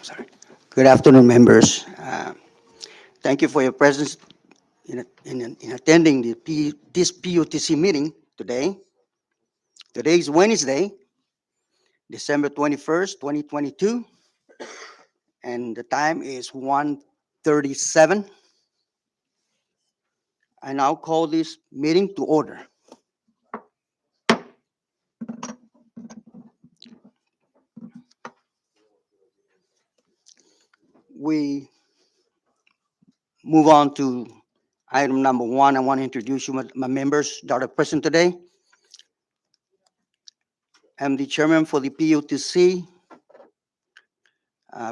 Sorry. Good afternoon, members. Thank you for your presence in attending this PUTC meeting today. Today is Wednesday, December 21st, 2022, and the time is 1:37. I now call this meeting to order. We move on to item number one. I want to introduce you, my members that are present today. I'm the chairman for the PUTC,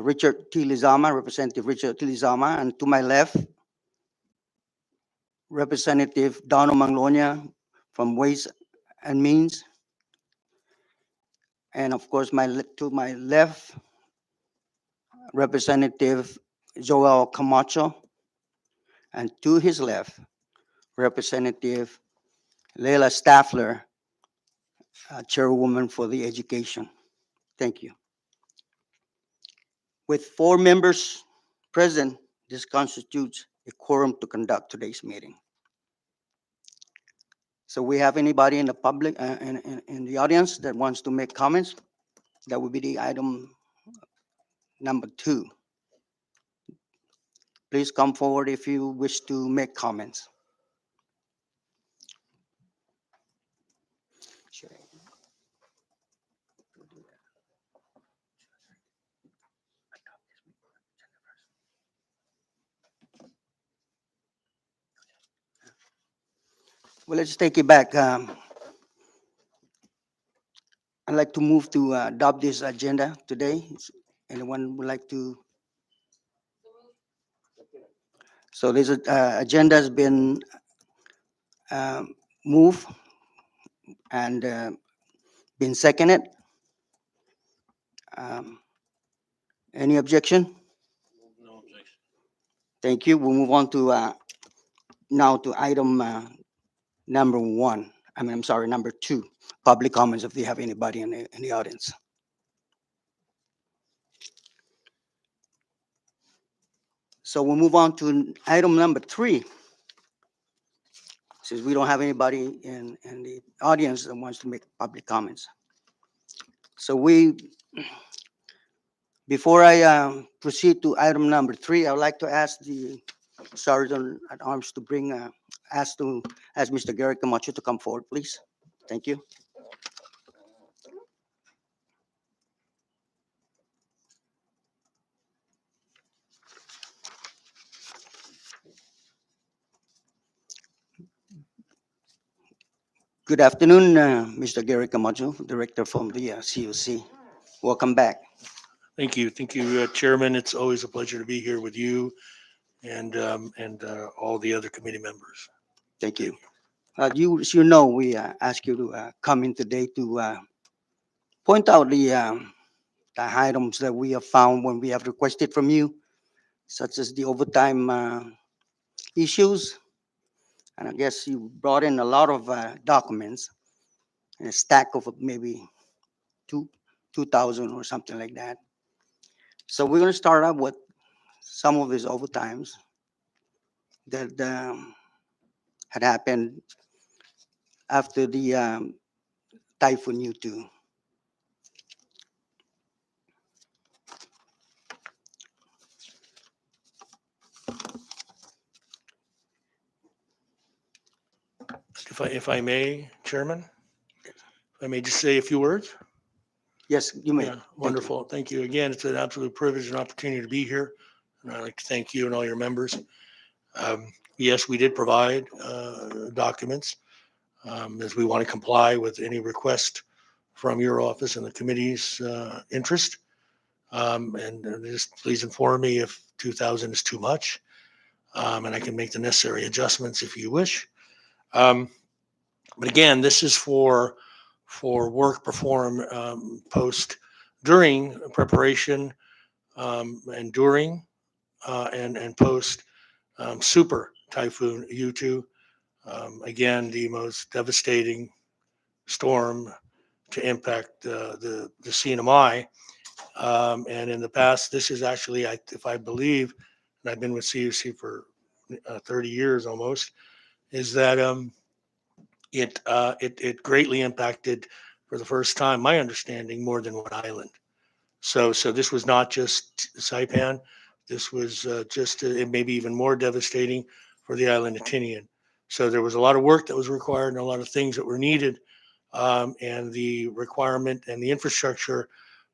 Richard T. Lizama, Representative Richard T. Lizama, and to my left, Representative Dono Manglonia from Ways and Means, and of course, to my left, Representative Joel Camacho, and to his left, Representative Leila Staffler, Chairwoman for the Education. Thank you. With 4 members present, this constitutes a quorum to conduct today's meeting. So we have anybody in the public, in the audience that wants to make comments? That would be the item number 2. Please come forward if you wish to make comments. Well, let's take it back. I'd like to move to adopt this agenda today. Anyone would like to? So this agenda has been moved and been seconded. Um, Any objection? No objection. Thank you. We'll move on to now to item number 1. I'm sorry, number 2. Public comments if you have anybody in the audience. So we'll move on to item number 3. Since we don't have anybody in the audience that wants to make public comments. So before I proceed to item number 3, I would like to ask the Sergeant at Arms to ask Mr. Gary Camacho to come forward, please. Thank you. Good afternoon, Mr. Gary Camacho, Director from the COC. Welcome back. Thank you, Chairman. It's always a pleasure to be here with you and all the other committee members. Thank you. As you know, we ask you to come in today to point out the items that we have found when we have requested from you, such as the overtime issues. And I guess you brought in a lot of documents, and a stack of maybe 2,000 or something like that. So we're going to start out with some of these overtimes that had happened after the Typhoon U2. If I may, Chairman, if I may just say a few words. Yes, you may. Yeah, wonderful. Thank you. Again, it's an absolute privilege and opportunity to be here. And I'd like to thank you and all your members. Yes, we did provide documents as we want to comply with any request from your office and the committee's interest. And just please inform me if 2,000 is too much, and I can make the necessary adjustments if you wish. But again, this is for work performed during preparation and during and post Super Typhoon U2. Again, the most devastating storm to impact the CNMI And in the past, this is actually, if I believe, and I've been with CUC for 30 years almost, is that it greatly impacted for the first time, my understanding, more than one island. So this was not just Saipan. This was just it may be even more devastating for the island of Tinian. So there was a lot of work that was required and a lot of things that were needed, and the requirement and the infrastructure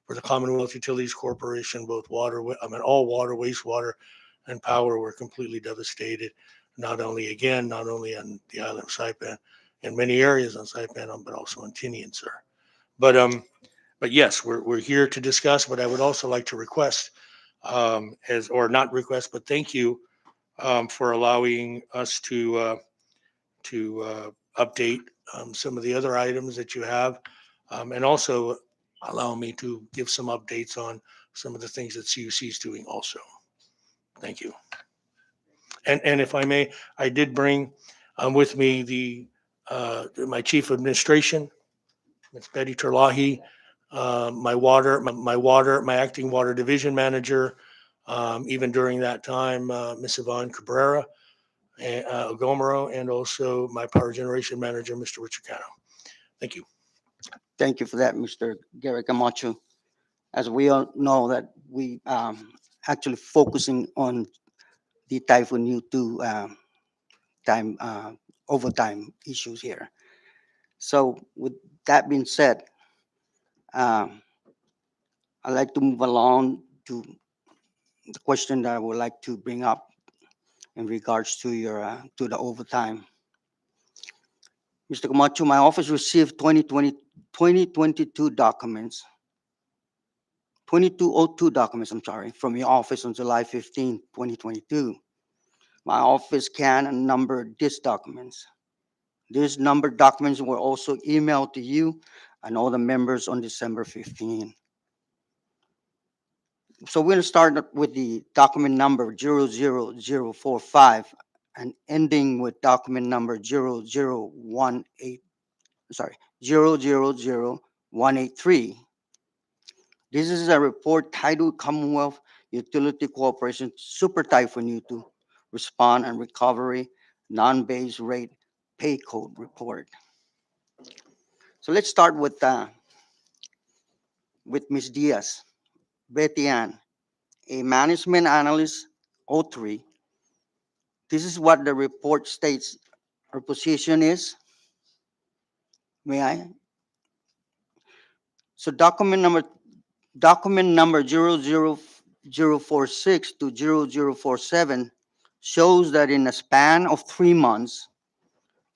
for the Commonwealth Utilities Corporation, both water, all water, wastewater, and power were completely devastated. Not only on the island of Saipan, in many areas on Saipan, but also in Tinian, sir. But yes, we're here to discuss. But I would also like to request, as or not request, but thank you for allowing us to update some of the other items that you have, and also allow me to give some updates on some of the things that CUC is doing also. Thank you. And if I may, I did bring with me my chief of administration, Ms. Betty Terlahi, my acting water division manager, even during that time, Ms. Yvonne Cabrera, Gomero, and also my power generation manager, Mr. Richard Cano. Thank you. Thank you for that, Mr. Gary Camacho. As we all know that we actually focusing on the Typhoon U2 time overtime issues here. So with that being said, um, I'd like to move along to the question that I would like to bring up in regards to your to the overtime. Mr. Camacho, my office received 2022 documents, 2202 documents, I'm sorry, from your office on July 15, 2022. My office can and numbered these documents. These numbered documents were also emailed to you and all the members on December 15. So we're going to start with the document number 00045 and ending with document number 00183. This is a report titled Commonwealth Utility Corporation Super Typhoon U2 Response and Recovery Non-Base Rate Pay Code Report. So let's start with Ms. Diaz, Betty Ann, a management analyst, O3. This is what the report states her position is. May I? So document number 00046 to 0047 shows that in a span of 3 months,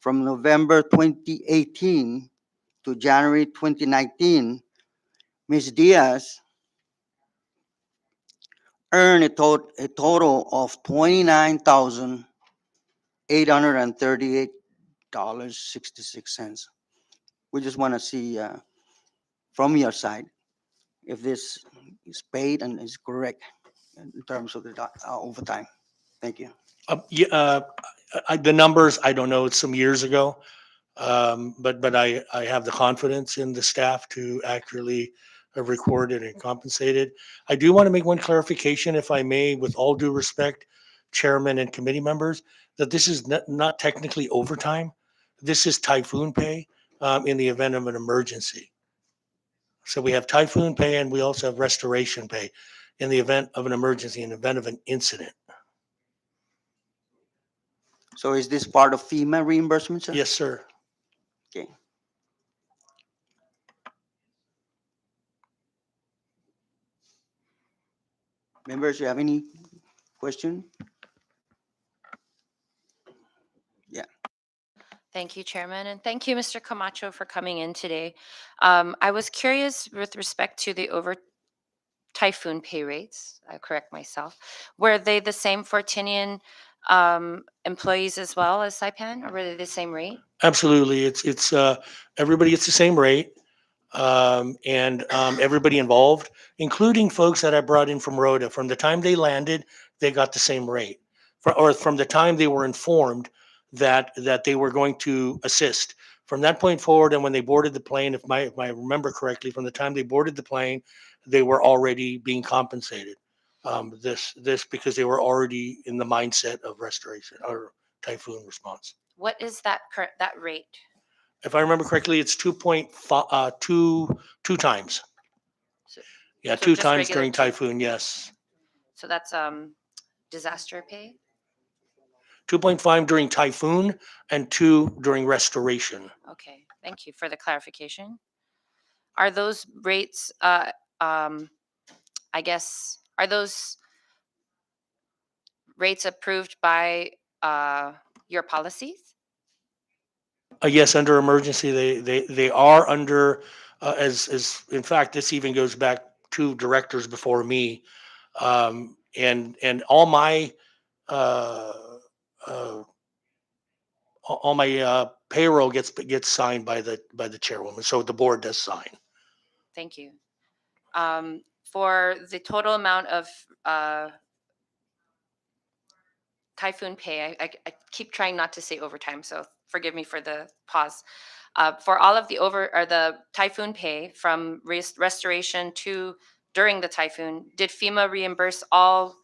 from November 2018 to January 2019, Ms. Diaz earned a total of $29,838.66. We just want to see from your side if this is paid and is correct in terms of the overtime. Thank you. The numbers, I don't know, it's some years ago, but I have the confidence in the staff to accurately have recorded and compensated. I do want to make one clarification, if I may, with all due respect, chairman and committee members, that this is not technically overtime. This is typhoon pay in the event of an emergency. So we have typhoon pay and we also have restoration pay in the event of an emergency, in the event of an incident. So is this part of FEMA reimbursement, sir? Yes, sir. Okay. Members, you have any question? Thank you, Chairman, and thank you, Mr. Camacho, for coming in today. I was curious with respect to the typhoon pay rates. I correct myself. Were they the same for Tinian employees as well as Saipan, or were they the same rate? Absolutely. It's everybody gets the same rate, and everybody involved, including folks that I brought in from Rhoda. From the time they landed, they got the same rate, or from the time they were informed that they were going to assist. From that point forward, and when they boarded the plane, if I remember correctly, from the time they boarded the plane, they were already being compensated. This because they were already in the mindset of restoration or typhoon response. What is that rate? If I remember correctly, it's 2.5, two times. So, Yeah, So two just times regular during two. typhoon. Yes, so that's disaster pay? 2.5 during typhoon and 2 during restoration. Okay, thank you for the clarification. Are those rates, I guess, are those rates approved by your policies? Yes, under emergency, they are under, as in fact, this even goes back to directors before me. And uh, uh, all my payroll gets signed by the chairwoman. So the board does sign. Thank you. For the total amount of typhoon pay, I keep trying not to say overtime, so forgive me for the pause. For all of the the typhoon pay from restoration to during the typhoon, did FEMA reimburse all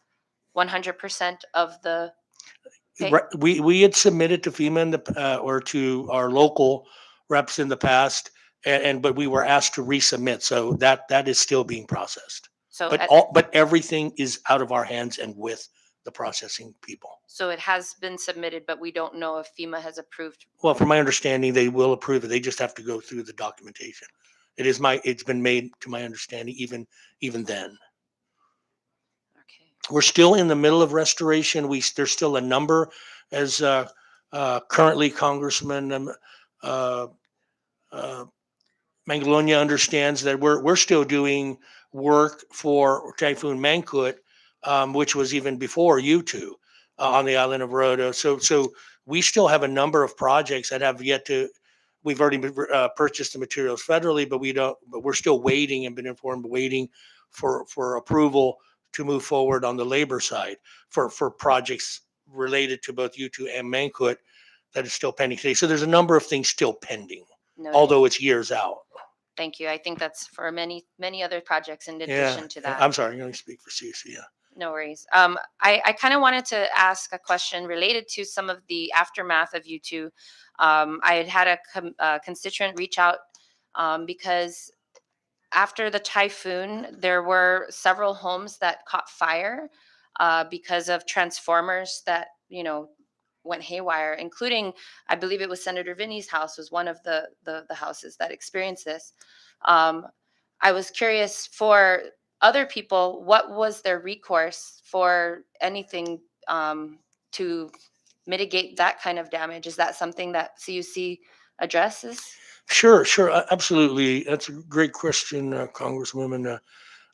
100% of the pay? Right, we had submitted to FEMA in or to our local reps in the past, and but we were asked to resubmit. So that is still being processed. So But everything is out of our hands and with the processing people. so it has been submitted, but we don't know if FEMA has approved. Well, from my understanding, they will approve it. They just have to go through the documentation. It's been made to my understanding even then. Okay. We're still in the middle of restoration. There's still a number, as currently Congressman uh, uh, Mangalonia understands, that we're still doing work for Typhoon Mangkut, which was even before you two on the island of Rota. So we still have a number of projects that have yet to. We've already purchased the materials federally, but we don't. But we're still waiting and been informed, waiting for approval to move forward on the labor side for projects related to both U2 and Mangkut that is still pending today. So there's a number of things still pending, Noted. although it's years out. Thank you. I think that's for many other projects in Yeah, addition to that. I'm sorry, I'm going to speak for CC. Yeah. No worries. I kind of wanted to ask a question related to some of the aftermath of U2. I had a constituent reach out because after the typhoon, there were several homes that caught fire because of transformers that, went haywire, including, I believe it was Senator Vinny's house was one of the houses that experienced this. Um, I was curious for other people, what was their recourse for anything to mitigate that kind of damage? Is that something that CUC addresses? Sure, absolutely. That's a great question, Congresswoman.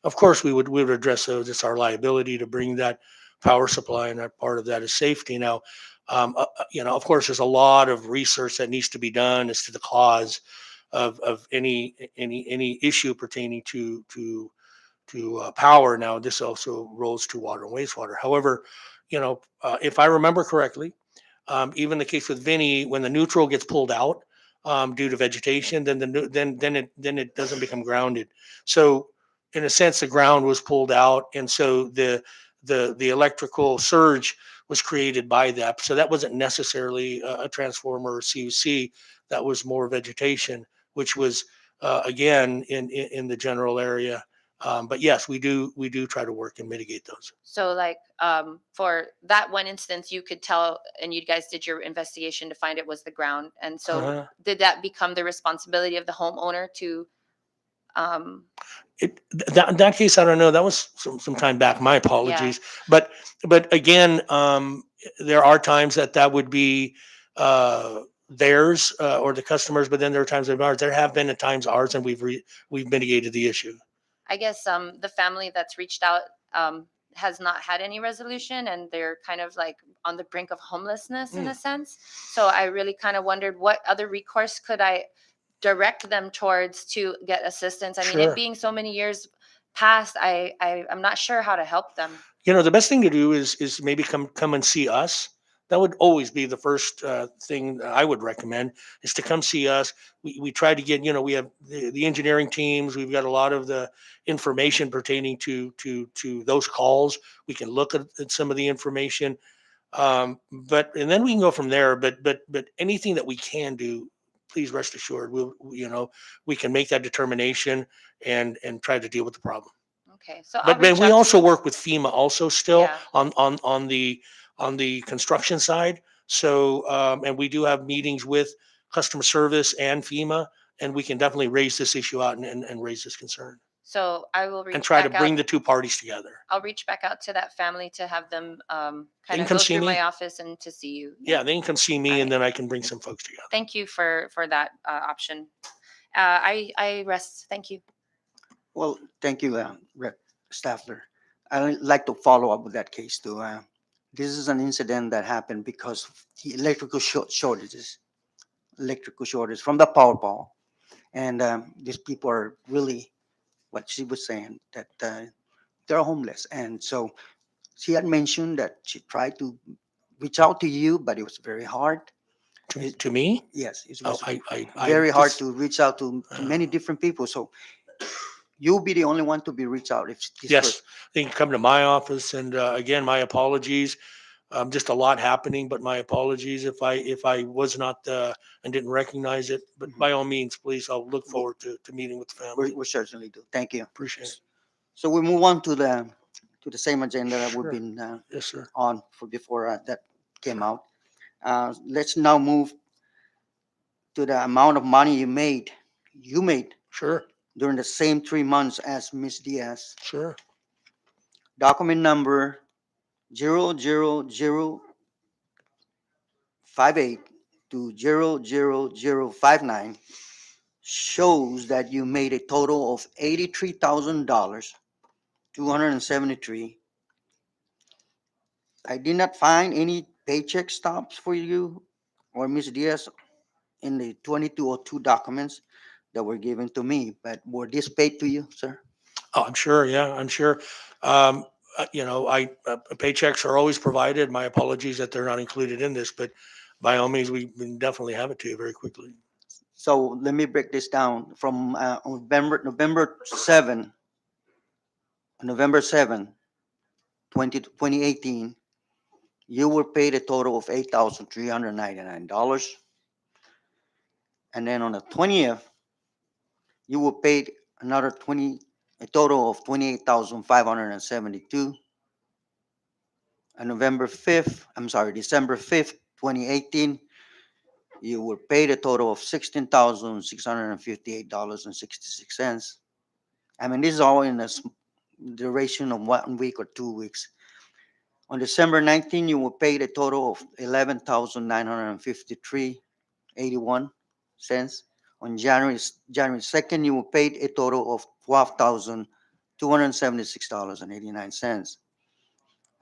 Of course, we would address those. It's our liability to bring that power supply, and that part of that is safety. Now, of course, there's a lot of research that needs to be done as to the cause of any issue pertaining to power. Now, this also rolls to water and wastewater. However, if I remember correctly, even the case with Vinny, when the neutral gets pulled out due to vegetation, then it doesn't become grounded. So, in a sense, the ground was pulled out, and so the electrical surge was created by that. So that wasn't necessarily a transformer or CUC. That was more vegetation, which was again in the general area. But yes, we do try to work and mitigate those. So like for that one instance, you could tell, and you guys did your investigation to find it was the ground. And so Uh-huh. did that become the responsibility of the homeowner to, um, That case, I don't know. That was some time back. My apologies. But again, there are times that would be theirs or the customers, but then there are times of ours. There have been at times ours, and we've mitigated the issue. I guess the family that's reached out has not had any resolution and they're kind of like on the brink of homelessness in a sense. So I really kind of wondered what other recourse could I direct them towards to get assistance. I mean, it Sure. being so many years past, I'm not sure how to help them. The best thing to do is maybe come and see us. that would always be the first thing that I would recommend, is to come see us. We try to get, we have the engineering teams. We've got a lot of the information pertaining to those calls. We can look at some of the information. And then we can go from there. But anything that we can do, please rest assured, we can make that determination and try to deal with the problem. Okay, so I'll But reach we out to also you. work with FEMA also still Yeah. on the construction side. So and we do have meetings with customer service and FEMA, and we can definitely raise this issue out and raise this concern So I will and reach try to back out. bring the two parties together. I'll reach back out to that family to have them kind can of come go see through my me. office and to see you. Yeah, they can come see me, All and right. then I can bring some folks together. Thank you for that option. I rest. Thank you. Well, thank you, Rep. Staffler. I'd like to follow up with that case too. This is an incident that happened because of the electrical shortage from the power pole. And these people are really, what she was saying, that they're homeless. And so she had mentioned that she tried to reach out to you, but it was very hard. To me, Yes, it oh, was I very hard just- to reach out to many different people. So you'll be the only one to be reached out if this yes, was. they can come to my office, and again, my apologies. Just a lot happening, but my apologies if I was not and didn't recognize it. But by all means, please, I'll look forward to meeting with the family. We certainly do. Thank you. Appreciate it. So we move on to the same agenda that Sure. we've been Yes, sir. on for before that came out. Let's now move to the amount of money you made Sure. during the same 3 months as Ms. Diaz. Sure. Document number 00058 to 00059 shows that you made a total of $83,000, 273. I did not find any paycheck stubs for you or Ms. Diaz in the 2202 documents that were given to me, but were these paid to you, sir? Oh, I'm sure. Yeah, I'm sure. Paychecks are always provided. My apologies that they're not included in this, but by all means, we can definitely have it to you very quickly. So let me break this down from November 7, 2018, you were paid a total of $8,399. And then on the 20th, you were paid a total of $28,572. And December 5th, 2018, you were paid a total of $16,658.66. I mean, this is all in a duration of 1 week or 2 weeks. On December 19, you were paid a total of $11,953.81. On January 2nd, you were paid a total of $12,276.89.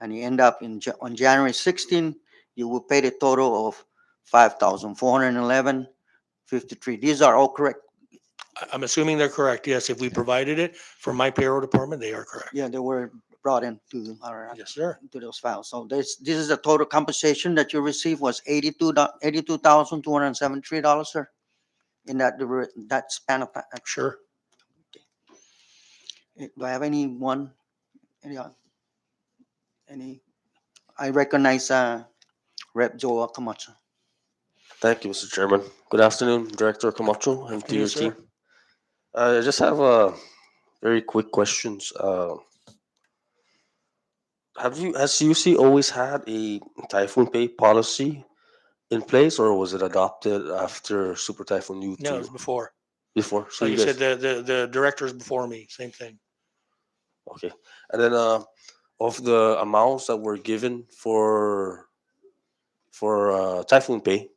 And you end up on January 16, you were paid a total of $5,411.53. These are all correct. I'm assuming they're correct. Yes, if we provided it from my payroll department, they are correct. Yeah, they were brought into our Yes, sir. into those files. So this is the total compensation that you received was $82,273, sir, in that span of time. Sure. Do I have anyone? Any? I recognize Rep. Joel Camacho. Thank you, Mr. Chairman. Good afternoon, Director Camacho and to your Afternoon, sir. team. I just have very quick questions. Has UC always had a typhoon pay policy in place, or was it adopted after Super Typhoon U2? No, it was before. Before. So Like you I guys, said, the directors before me, same thing. okay. And then of the amounts that were given for typhoon pay,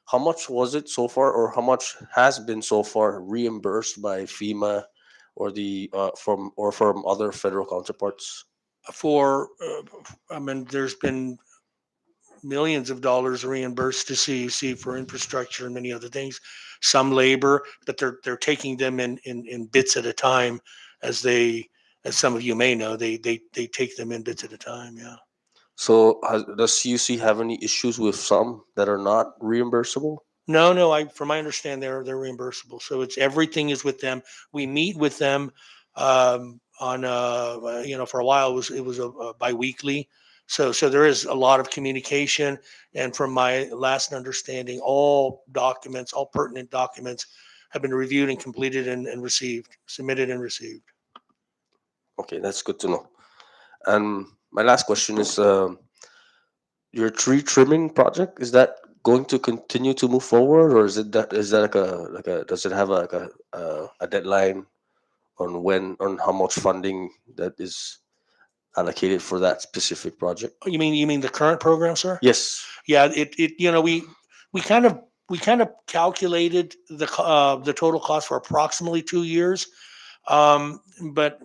how much was it so far, or how much has been so far reimbursed by FEMA or from other federal counterparts? There's been millions of dollars reimbursed to CUC for infrastructure and many other things, some labor, but they're taking them in bits at a time, as some of you may know, they take them in bits at a time. Yeah. So does CUC have any issues with some that are not reimbursable? No, from my understanding, they're reimbursable. So it's everything is with them. We meet with them on for a while it was a biweekly. So there is a lot of communication, and from my last understanding, all documents, all pertinent documents, have been reviewed and completed and received, submitted and received. Okay, that's good to know. And my last question is, your tree trimming project, is that going to continue to move forward, or is that like a does it have a deadline on when on how much funding that is allocated for that specific project? Oh, you mean the current program, sir? Yes. Yeah, we kind of calculated the total cost for approximately 2 years. But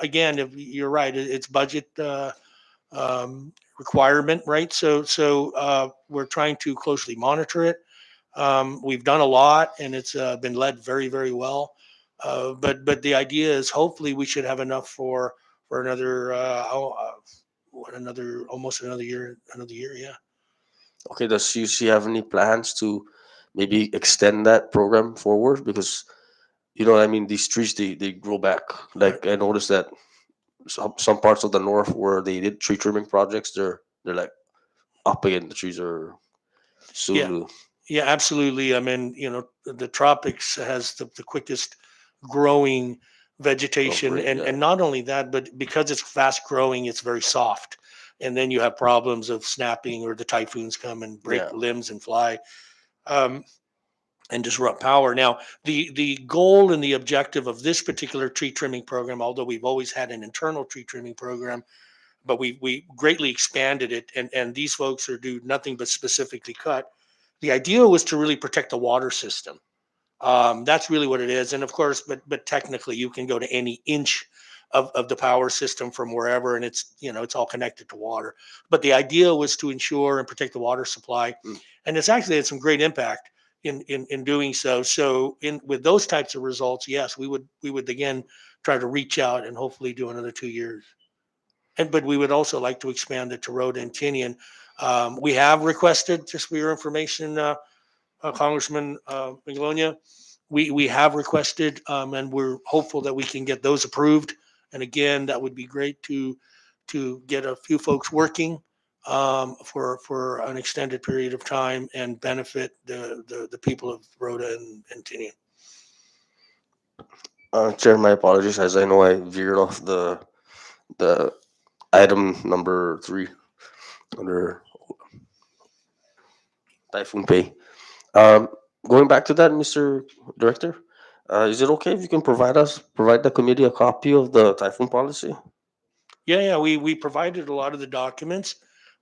again, if you're right, it's budget requirement, right? So we're trying to closely monitor it. We've done a lot, and it's been led very, very well. But the idea is hopefully we should have enough for another another almost another year, yeah. Okay, does CUC have any plans to maybe extend that program forward? Because I mean, these trees, they grow back. Like, I noticed that some parts of the north where they did tree trimming projects, they're like up again. The trees are soon Yeah. to. Yeah, absolutely. I mean, the tropics has the quickest growing vegetation, Rate, and yeah. not only that, but because it's fast growing, it's very soft. And then you have problems of snapping, or the typhoons come and break Yeah. limbs and fly, um, and disrupt power. Now, the goal and the objective of this particular tree trimming program, although we've always had an internal tree trimming program, but we greatly expanded it, and these folks are do nothing but specifically cut. The idea was to really protect the water system. That's really what it is. And of course, but technically, you can go to any inch of the power system from wherever, and it's all connected to water. But the idea was to ensure and protect the water supply, Mm. and it's actually had some great impact in doing so. So in with those types of results, yes, we would again try to reach out and hopefully do another 2 years. But we would also like to expand it to Rhoda and Tinian. We have requested, just for your information, Congressman Magnolia, we have requested, and we're hopeful that we can get those approved. And again, that would be great to get a few folks working for an extended period of time and benefit the people of Rhoda and Tinian. Chair, my apologies, as I know I veered off the item number 3 under typhoon pay. Um, Going back to that, Mr. Director, is it okay if you can provide the committee a copy of the typhoon policy? Yeah, we provided a lot of the documents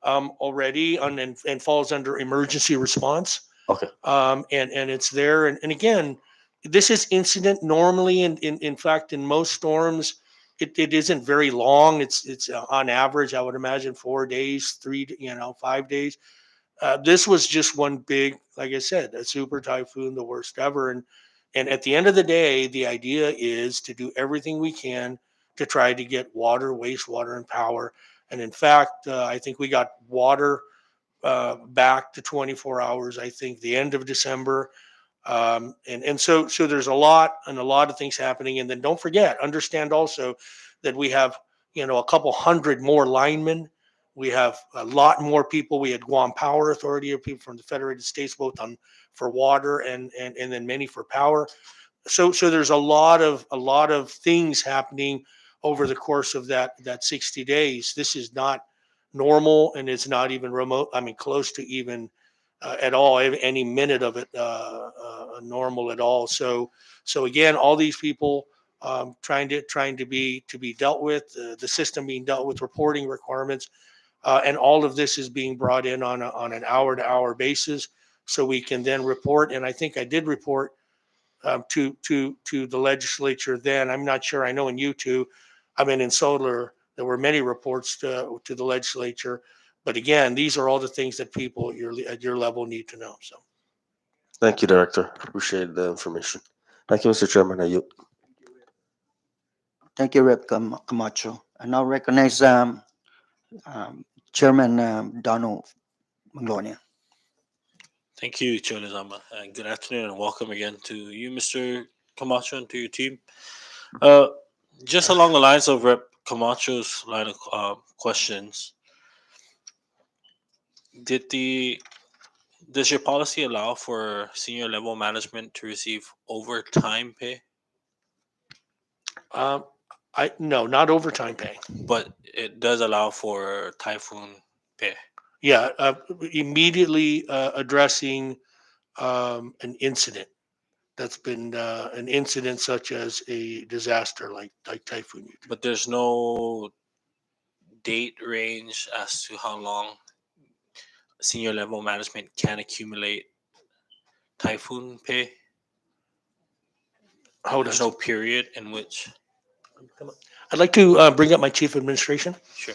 already and falls under emergency response. Okay. And it's there. And again, this is incident normally. And in fact, in most storms, it isn't very long. It's on average, I would imagine 4 days, 5 days. This was just one big, like I said, a super typhoon, the worst ever. And at the end of the day, the idea is to do everything we can to try to get water, wastewater, and power. And in fact, I think we got water back to 24 hours. I think the end of December, and so there's a lot of things happening. And then don't forget, understand also that we have a couple hundred more linemen. We have a lot more people. We had Guam Power Authority of people from the Federated States, both on for water and then many for power. So there's a lot of things happening over the course of that 60 days. This is not normal, and it's not even remote. I mean, close to even at all, any minute of it normal at all. So again, all these people trying to be dealt with, the system being dealt with, reporting requirements, and all of this is being brought in on an hour-to-hour basis, so we can then report. And I think I did report to the legislature then. I'm not sure. I know in U2, I mean in Solar, there were many reports to the legislature. But again, these are all the things that people at your level need to know. So Thank you, Director. Appreciate the information. Thank you, Mr. Chairman. I yield. Thank you, Rep. Camacho. I now recognize Chairman Donald Maglonia. Thank you, Chair Lizama, and good afternoon and welcome again to you, Mr. Camacho, and to your team. Uh, just along the lines of Rep. Camacho's line of questions, did the does your policy allow for senior level management to receive overtime pay? No, not overtime pay. But it does allow for typhoon pay. Yeah, immediately addressing an incident that's been an incident such as a disaster like Typhoon Yukon. But there's no date range as to how long senior level management can accumulate typhoon pay. Hold There's on. no period in which. I'd like to bring up my chief administration. Sure.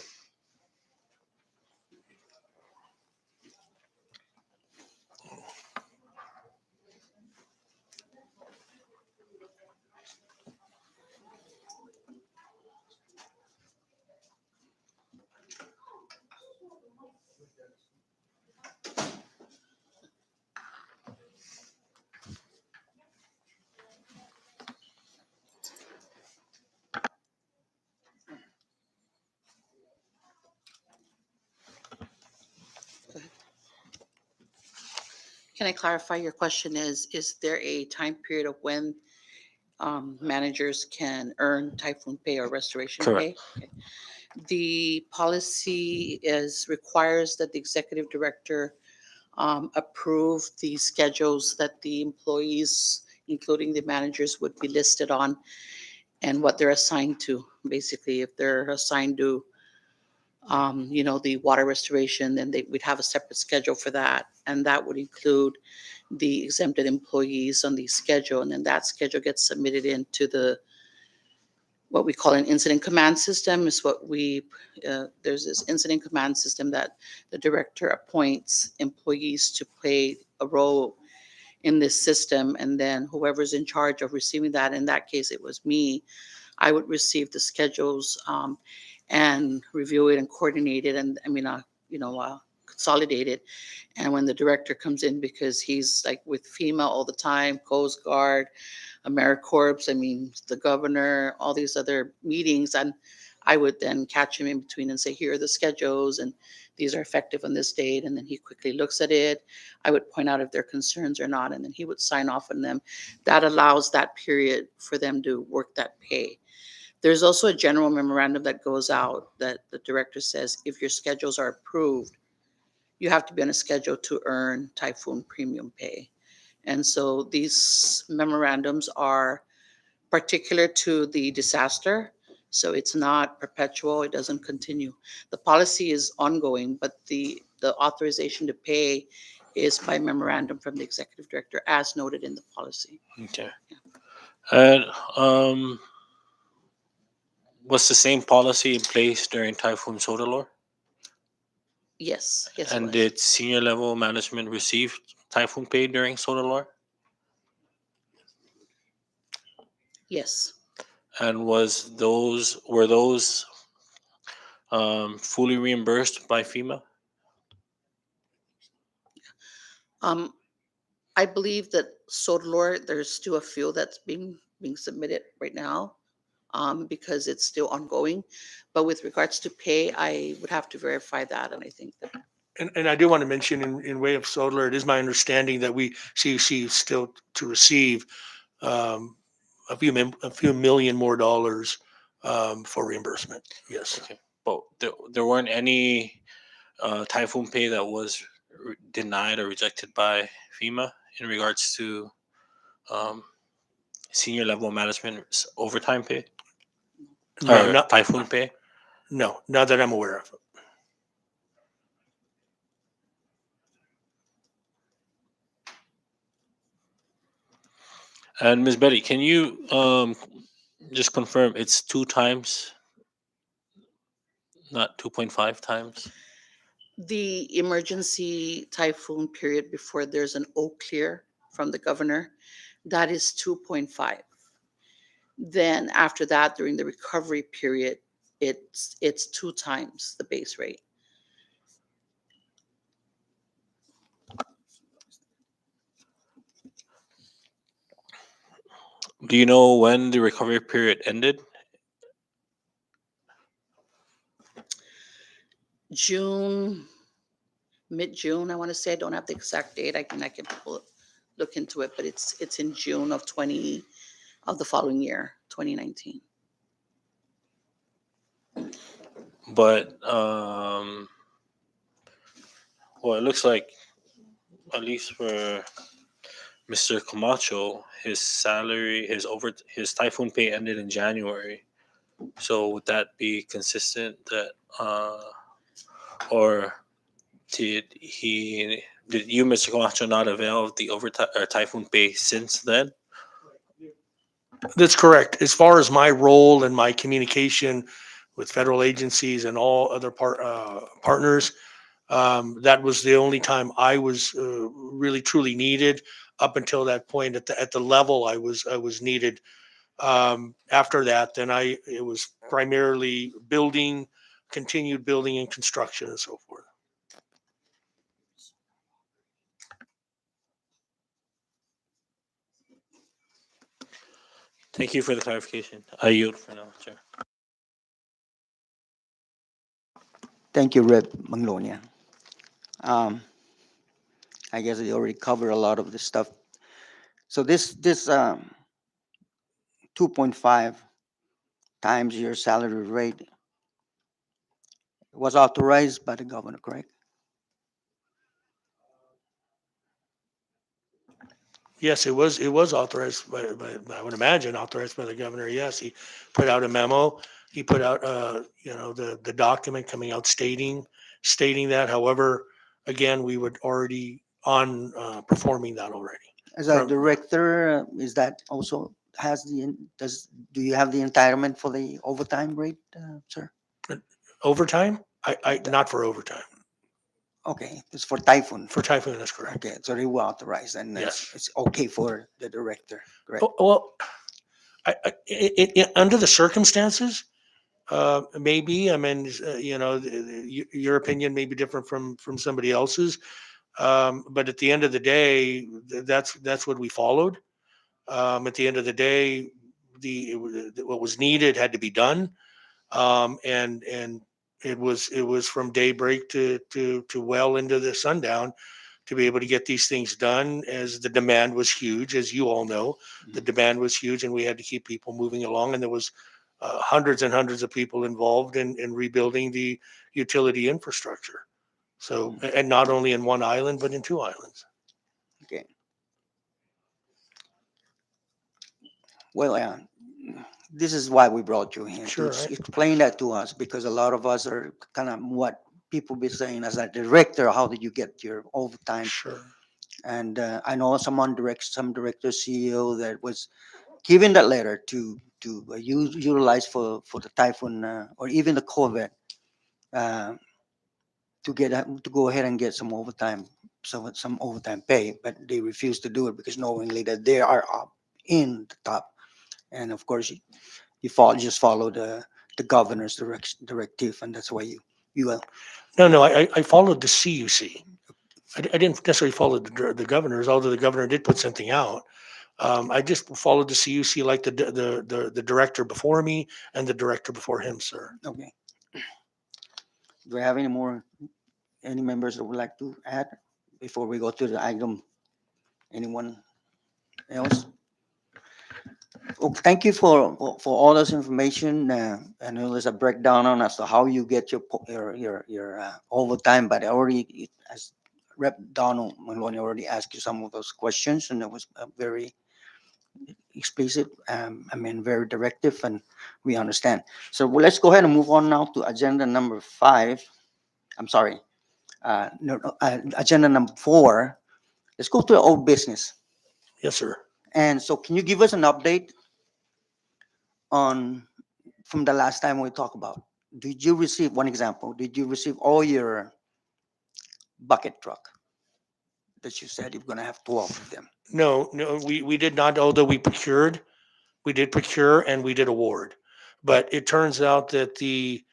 Can I clarify, your question is there a time period of when managers can earn typhoon pay or restoration Correct. pay? Okay. The policy requires that the executive director approve the schedules that the employees, including the managers, would be listed on and what they're assigned to. Basically, if they're assigned to the water restoration, then we'd have a separate schedule for that. And that would include the exempted employees on the schedule. And then that schedule gets submitted into what we call an incident command system is what there's this incident command system that the director appoints employees to play a role in this system. And then whoever's in charge of receiving that, in that case, it was me, I would receive the schedules and review it and coordinate it, and consolidate it. And when the director comes in, because he's like with FEMA all the time, Coast Guard, AmeriCorps, the governor, all these other meetings, and I would then catch him in between and say, here are the schedules, and these are effective on this date. And then he quickly looks at it. I would point out if there are concerns or not, and then he would sign off on them. That allows that period for them to work that pay. There's also a general memorandum that goes out that the director says, if your schedules are approved, you have to be on a schedule to earn typhoon premium pay. And so these memorandums are particular to the disaster. So it's not perpetual, it doesn't continue. The policy is ongoing, but the authorization to pay is by memorandum from the executive director as noted in the policy. Okay. And was the same policy in place during Typhoon Sodelor? Yes, yes. it And was. did senior level management receive typhoon pay during Sodelor? Yes. And were those fully reimbursed by FEMA? I believe that Sodelor, there's still a field that's being submitted right now because it's still ongoing. But with regards to pay, I would have to verify that. And I think that And I do want to mention in way of Sodler, it is my understanding that she's still to receive a few million more dollars for reimbursement. Yes. Okay. But there weren't any typhoon pay that was denied or rejected by FEMA in regards to senior level management's overtime pay No, or typhoon pay? no, not that I'm aware of. And Ms. Betty, can you just confirm it's 2 times, not 2.5 times? the emergency typhoon period before there's an clear from the governor, that is 2.5. Then after that, during the recovery period, it's 2 times the base rate. Do you know when the recovery period ended? June, mid-June, I want to say. I don't have the exact date. I can look into it, but it's in June of the following year, 2019. But well, it looks like at least for Mr. Camacho, his salary, his typhoon pay ended in January. So would that be consistent that or did you, Mr. Camacho, not avail of the overtime or typhoon pay since then? That's correct. As far as my role and my communication with federal agencies and all other partners, that was the only time I was really truly needed. Up until that point, at the level I was needed. After that, then it was primarily building, continued building and construction and so forth. Thank you for the clarification. I yield for now, Chair. Thank you, Rep. Manglonia. Um, I guess they already covered a lot of this stuff. So this 2.5 times your salary rate was authorized by the governor, correct? Yes, it was authorized I would imagine authorized by the governor. Yes, he put out a memo. He put out, the document coming out stating that. However, again, we would already on performing that already. As a From- director, is that also do you have the entitlement for the overtime rate, sir? Overtime? Not for overtime. Okay, it's for typhoon. For typhoon, that's correct. Okay, so they were authorized and Yes. it's okay for the director, correct? Well, under the circumstances, maybe. I mean, your opinion may be different from somebody else's. But at the end of the day, that's what we followed. At the end of the day, what was needed had to be done, and it was from daybreak to well into the sundown to be able to get these things done, as the demand was huge, as you all know. The demand was huge, and we had to keep people moving along, and there was hundreds and hundreds of people involved in rebuilding the utility infrastructure. So, and not only in one island, but in two islands. Okay. Well, this is why we brought you here, to Sure, right. explain that to us, because a lot of us are kind of what people be saying as a director, how did you get your overtime? Sure. And I know some director CEO that was given that letter to utilize for the typhoon or even the COVID uh, to go ahead and get some overtime, some overtime pay, but they refused to do it because knowingly that they are up in the top, and of course just follow the governor's directive, and that's why you No, I followed the CUC. I didn't necessarily follow the governors, although the governor did put something out. I just followed the CUC like the director before me and the director before him, sir. okay. Do we have any members that would like to add before we go to the item? Anyone else? Oh, thank you for all this information. I know there's a breakdown on as to how you get your overtime, but as Rep. Donald Maloney already asked you some of those questions, and it was very explicit. I mean, very directive, and we understand. So let's go ahead and move on now to agenda number 5. I'm sorry, agenda number 4. Let's go to the old business. Yes, sir. And so, can you give us an update on from the last time we talked about? Did you receive one example? Did you receive all your bucket truck that you said you're going to have 12 of them? No, we did not, although we did procure and we did award. But it turns out that the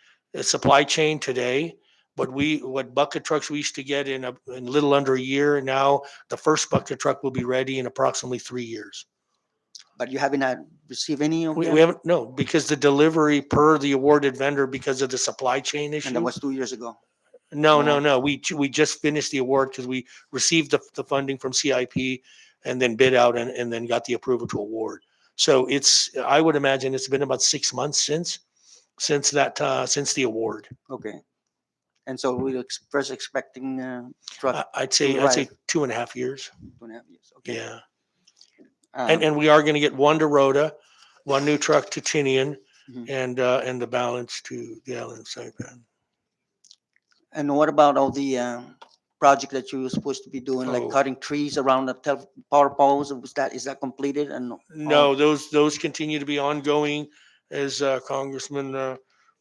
supply chain today, what bucket trucks we used to get in a little under a year, now the first bucket truck will be ready in approximately 3 years. But you haven't received any of We them? haven't, no, because the delivery per the awarded vendor, because of the supply chain And that issue. was 2 years ago. No, no, Oh. no. We just finished the award because we received the funding from CIP and then bid out and then got the approval to award. So I would imagine it's been about 6 months since the award. Okay. And so we're first expecting truck I'd to say 2.5 years. 2.5 years. Okay. Yeah. Um, And we are going to get one to Rhoda, one new truck to Tinian, Mhm. and the balance to the Allen Saipan. And what about all the project that you were supposed to be doing, like Oh. cutting trees around the power poles? Is that completed? And No, those continue to be ongoing, as Congressman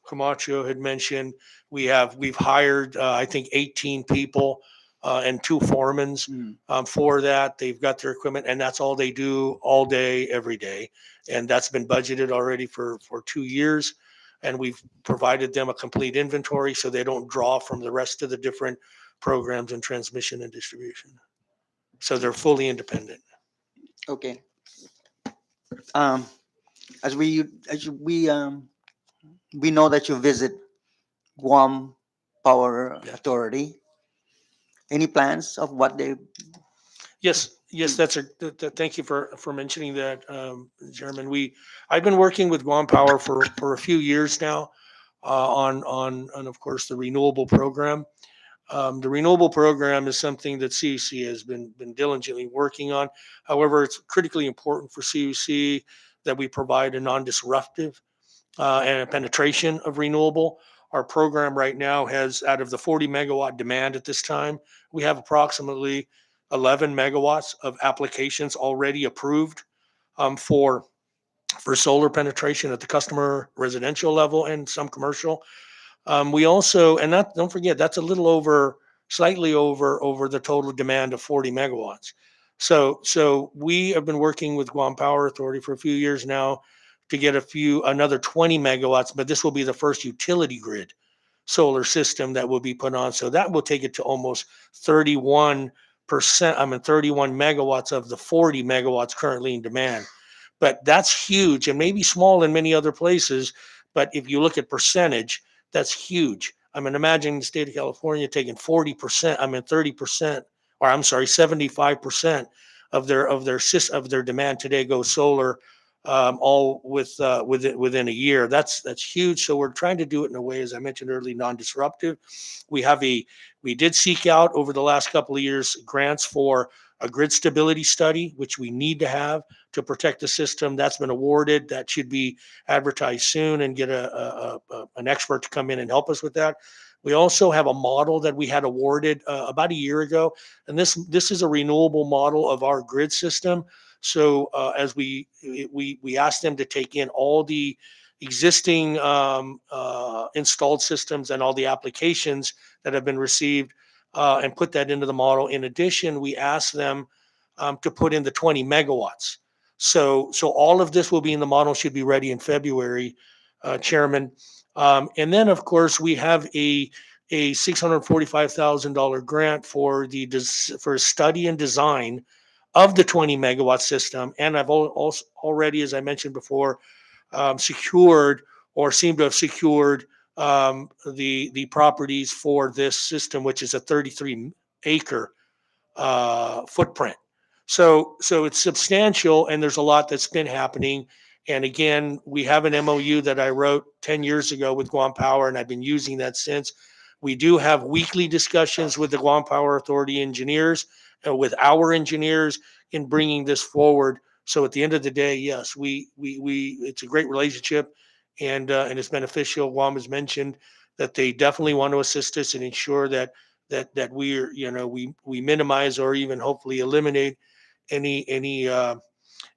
Camacho had mentioned. We've hired, I think, 18 people and 2 foremans Mm, for that. They've got their equipment, and that's all they do all day, every day. And that's been budgeted already for 2 years. And we've provided them a complete inventory so they don't draw from the rest of the different programs in transmission and distribution. So they're fully independent. okay. Um, we know that you visit Guam Power Yes. Authority. Any plans of what they? Yes, thank you for mentioning that, Chairman. I've been working with Guam Power for a few years now, on of course the renewable program. The renewable program is something that CUC has been diligently working on. However, it's critically important for CUC that we provide a non-disruptive and a penetration of renewable. Our program right now has, out of the 40 megawatt demand at this time, we have approximately 11 megawatts of applications already approved for solar penetration at the customer residential level and some commercial. We also, and that, don't forget, that's a little over, slightly over the total demand of 40 megawatts. So we have been working with Guam Power Authority for a few years now to get another 20 megawatts, but this will be the first utility grid solar system that will be put on. So that will take it to almost 31%, 31 megawatts of the 40 megawatts currently in demand. But that's huge and maybe small in many other places. But if you look at percentage, that's huge. Imagine the state of California taking 40%, 30%, or 75% of their demand today goes solar, all within a year. That's huge. So we're trying to do it in a way, as I mentioned earlier, non-disruptive. We did seek out over the last couple of years grants for a grid stability study, which we need to have to protect the system. That's been awarded. That should be advertised soon and get an expert to come in and help us with that. We also have a model that we had awarded about a year ago, and this is a renewable model of our grid system. So as we asked them to take in all the existing installed systems and all the applications that have been received and put that into the model. In addition, we asked them to put in the 20 megawatts. So all of this will be in the model, should be ready in February, Chairman. And then, of course, we have a $645,000 grant for study and design of the 20 megawatt system. And I've also already, as I mentioned before, secured or seem to have secured the properties for this system, which is a 33-acre footprint. So it's substantial, and there's a lot that's been happening. And again, we have an MOU that I wrote 10 years ago with Guam Power, and I've been using that since. We do have weekly discussions with the Guam Power Authority engineers, with our engineers, in bringing this forward. So at the end of the day, yes, it's a great relationship, and it's beneficial. Guam has mentioned that they definitely want to assist us and ensure that we minimize or even hopefully eliminate any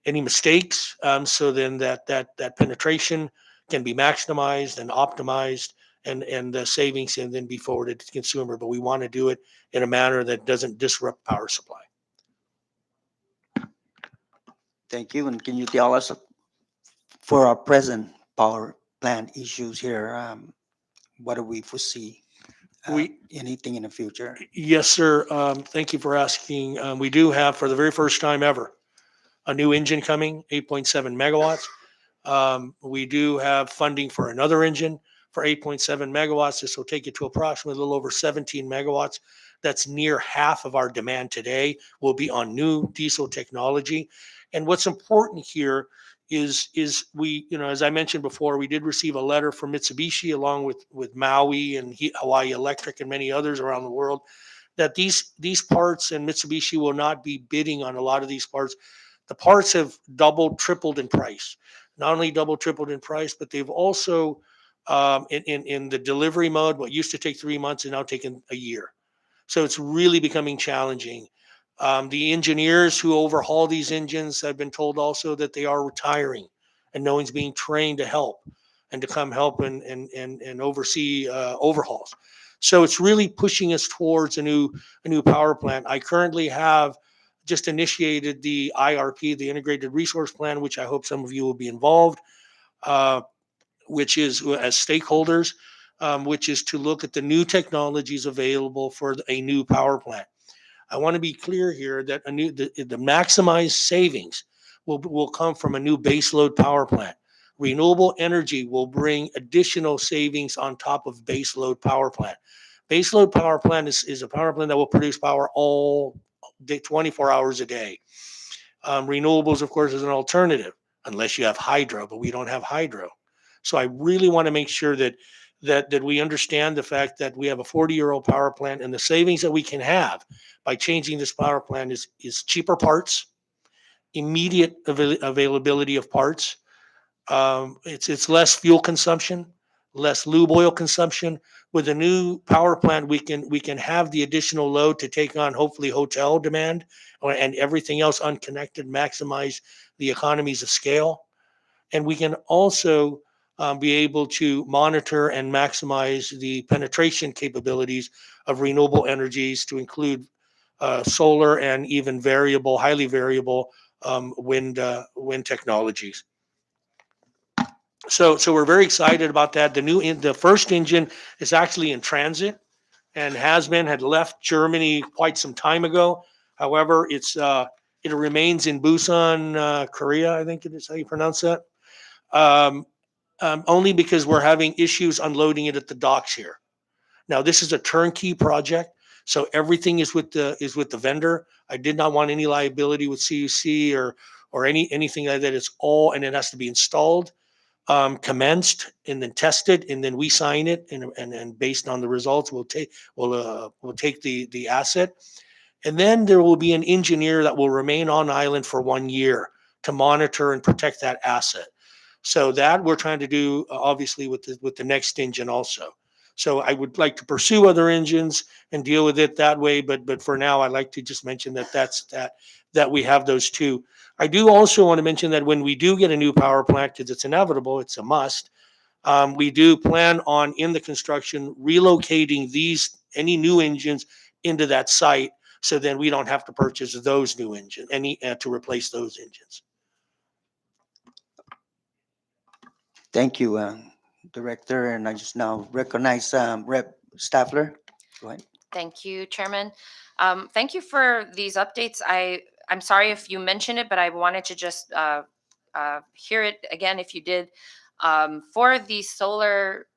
mistakes. So then that penetration can be maximized and optimized, and the savings can then be forwarded to the consumer. But we want to do it in a manner that doesn't disrupt power supply. Thank you. And can you tell us, for our present power plant issues here, what do we foresee? Anything in the future? Yes, sir. Thank you for asking. We do have, for the very first time ever, a new engine coming, 8.7 megawatts. We do have funding for another engine for 8.7 megawatts. This will take it to approximately a little over 17 megawatts. That's near half of our demand today will be on new diesel technology. And what's important here is we, as I mentioned before, we did receive a letter from Mitsubishi along with Maui and Hawaii Electric and many others around the world that these parts, and Mitsubishi will not be bidding on a lot of these parts. The parts have doubled, tripled in price. Not only double, tripled in price, but they've also in the delivery mode, what used to take 3 months is now taking a year. So it's really becoming challenging. The engineers who overhaul these engines have been told also that they are retiring, and no one's being trained to help and to come help and oversee overhauls. So it's really pushing us towards a new power plant. I currently have just initiated the IRP, the Integrated Resource Plan, which I hope some of you will be involved, which is as stakeholders, which is to look at the new technologies available for a new power plant. I want to be clear here that the maximized savings will come from a new baseload power plant. Renewable energy will bring additional savings on top of baseload power plant. Baseload power plant is a power plant that will produce power all day, 24 hours a day. Renewables, of course, is an alternative, unless you have hydro, but we don't have hydro. So I really want to make sure that we understand the fact that we have a 40-year-old power plant, and the savings that we can have by changing this power plant is cheaper parts, immediate availability of parts. It's less fuel consumption, less lube oil consumption. With a new power plant, we can have the additional load to take on hopefully hotel demand and everything else unconnected, maximize the economies of scale. And we can also be able to monitor and maximize the penetration capabilities of renewable energies to include solar and even highly variable wind technologies. So we're very excited about that. The first engine is actually in transit and had left Germany quite some time ago. However, it remains in Busan, Korea, I think it is how you pronounce that. Only because we're having issues unloading it at the docks here. Now, this is a turnkey project, so everything is with the vendor. I did not want any liability with CUC or anything like that. It's all, and it has to be installed, commenced, and then tested, and then we sign it, and based on the results, we'll take the asset, and then there will be an engineer that will remain on island for 1 year to monitor and protect that asset. So that we're trying to do, obviously, with the next engine also. So I would like to pursue other engines and deal with it that way, but for now, I'd like to just mention that we have those two. I do also want to mention that when we do get a new power plant, because it's inevitable, it's a must, we do plan on, in the construction, relocating any new engines into that site, so then we don't have to purchase those new engines, to replace those engines. Thank you, Director, and I just now recognize Rep. Staffler. Go ahead. Thank you, Chairman. Thank you for these updates. I'm sorry if you mentioned it, but I wanted to just hear it again if you did. For the solar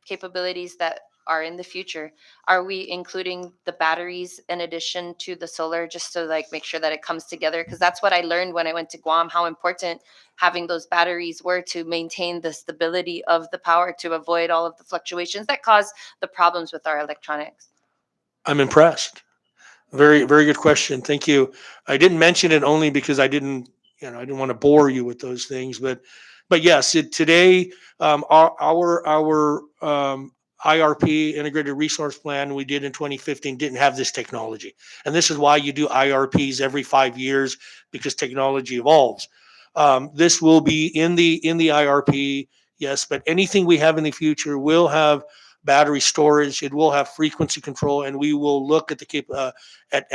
capabilities that are in the future, are we including the batteries in addition to the solar, just to make sure that it comes together? Because that's what I learned when I went to Guam, how important having those batteries were to maintain the stability of the power, to avoid all of the fluctuations that cause the problems with our electronics. I'm impressed. Very, very good question. Thank you. I didn't mention it only because I didn't want to bore you with those things, but yes, today, our IRP, Integrated Resource Plan, we did in 2015, didn't have this technology. And this is why you do IRPs every 5 years, because technology evolves. This will be in the IRP, yes, but anything we have in the future will have battery storage. It will have frequency control, and we will look at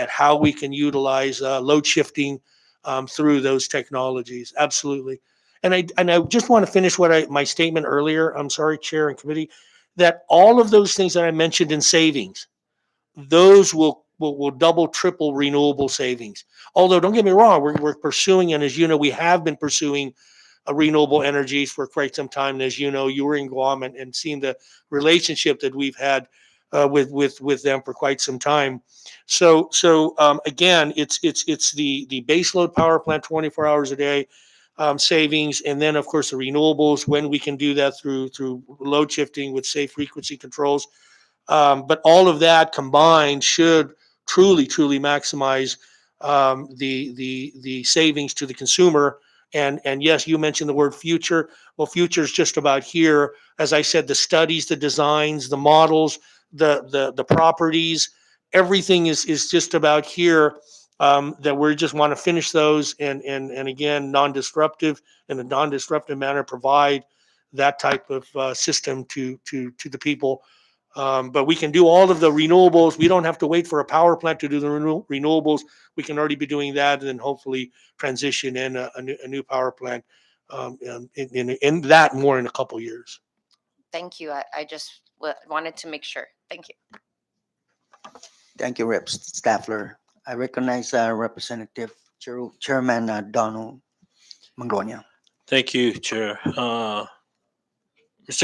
how we can utilize load shifting through those technologies. Absolutely. And I just want to finish my statement earlier. I'm sorry, Chair and Committee, that all of those things that I mentioned in savings, those will will double, triple renewable savings. Although, don't get me wrong, we're pursuing, and as you know, we have been pursuing renewable energies for quite some time. And as you know, you were in Guam and seeing the relationship that we've had with them for quite some time. So again, it's the baseload power plant 24 hours a day savings, and then of course the renewables when we can do that through load shifting with safe frequency controls. But all of that combined should truly maximize the savings to the consumer. And yes, you mentioned the word future. Well, future is just about here. As I said, the studies, the designs, the models, the properties, everything is just about here. That we just want to finish those and again non-disruptive in a non-disruptive manner provide that type of system to the people. But we can do all of the renewables. We don't have to wait for a power plant to do the renewables. We can already be doing that, and then hopefully transition in a new power plant in that more in a couple years. Thank you. I just wanted to make sure. Thank you. Thank you, Rep. Staffler. I recognize Representative Chairman Donald Mangonia. Thank you, Chair. Mr.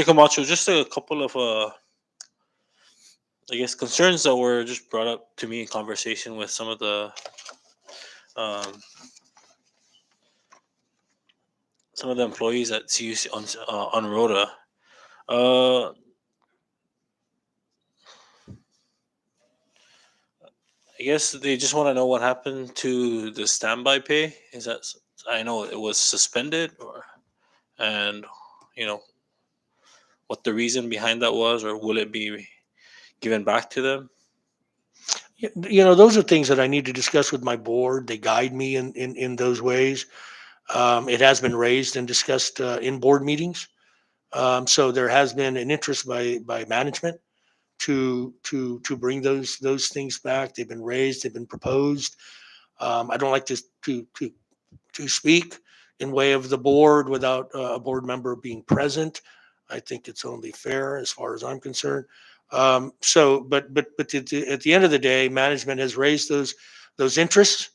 Camacho, just a couple of I guess concerns that were just brought up to me in conversation with some of the um, employees at CUC on Rhoda. Uh, I guess they just want to know what happened to the standby pay. Is that I know it was suspended, and you know what the reason behind that was, or will it be given back to them? Those are things that I need to discuss with my board. They guide me in those ways. It has been raised and discussed in board meetings. So there has been an interest by management to bring those things back. They've been raised. They've been proposed. I don't like to speak in way of the board without a board member being present. I think it's only fair as far as I'm concerned. But at the end of the day, management has raised those interests.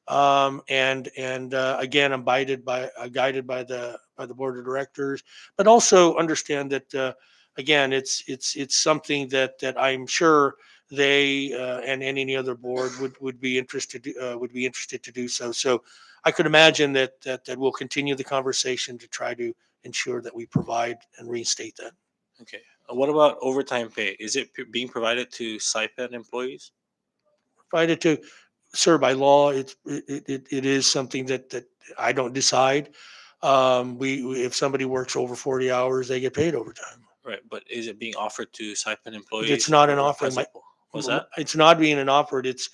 And again, I'm guided by the board of directors, but also understand that again, it's something that I'm sure they and any other board would be interested to do so. So I could imagine that we'll continue the conversation to try to ensure that we provide and reinstate that. Okay. What about overtime pay? Is it being provided to SIPEN employees? Provided to, sir, by law, it is something that I don't decide. If somebody works over 40 hours, they get paid overtime. Right, but is it being offered to SIPEN employees? It's not an or offer. as a- What's that? It's not being an offered. It's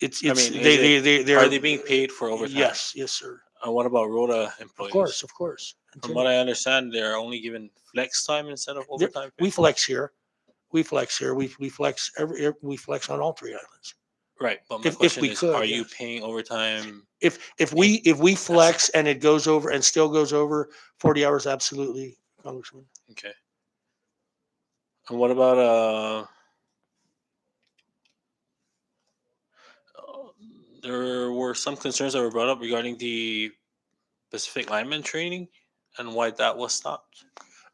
I mean, they're are they being paid for overtime? yes, sir. What about Rhoda Of employees? course. From what I understand, they're only given flex time instead of There- overtime pay. We flex here. We flex here. We flex we flex on all three islands. Right, but my If question we is, could, are you yes. paying overtime? If we flex and it goes over and still goes over 40 hours, absolutely, Congressman. Okay. And what about there were some concerns that were brought up regarding the Pacific lineman training and why that was stopped.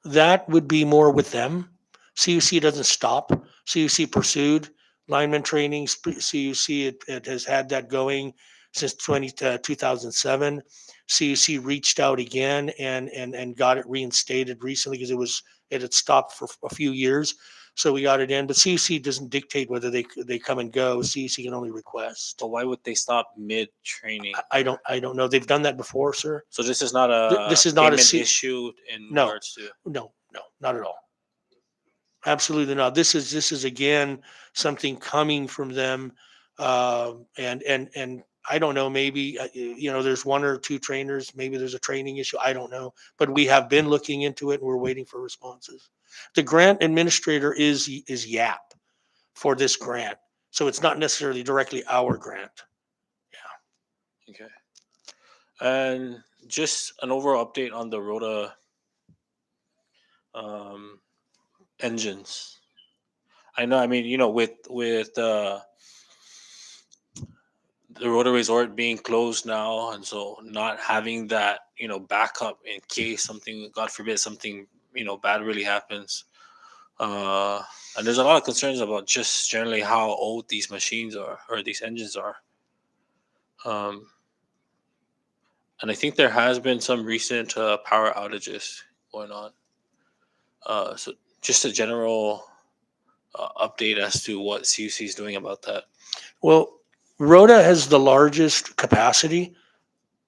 That would be more with them. CUC doesn't stop. CUC pursued lineman training. CUC it has had that going since 2007. CUC reached out again and got it reinstated recently because it had stopped for a few years. So we got it in, but CUC doesn't dictate whether they come and go. CUC can only request. So why would they stop mid training? I don't know. They've done that before, sir. So this is not a This is not a payment issue in No. regards to. No, not at all. Absolutely not. This is again something coming from them, and I don't know. Maybe there's one or two trainers. Maybe there's a training issue. I don't know. But we have been looking into it, and we're waiting for responses. The grant administrator is YAP for this grant, so it's not necessarily directly our grant. Okay. And just an overall update on the Rhoda engines. I know. I mean, with the rotor resort being closed now, and so not having that, backup in case something, God forbid, something, bad really happens. Uh, and there's a lot of concerns about just generally how old these machines are or these engines are. Um, and I think there has been some recent power outages going on. So just a general update as to what CUC is doing about that. Well, Rhoda has the largest capacity.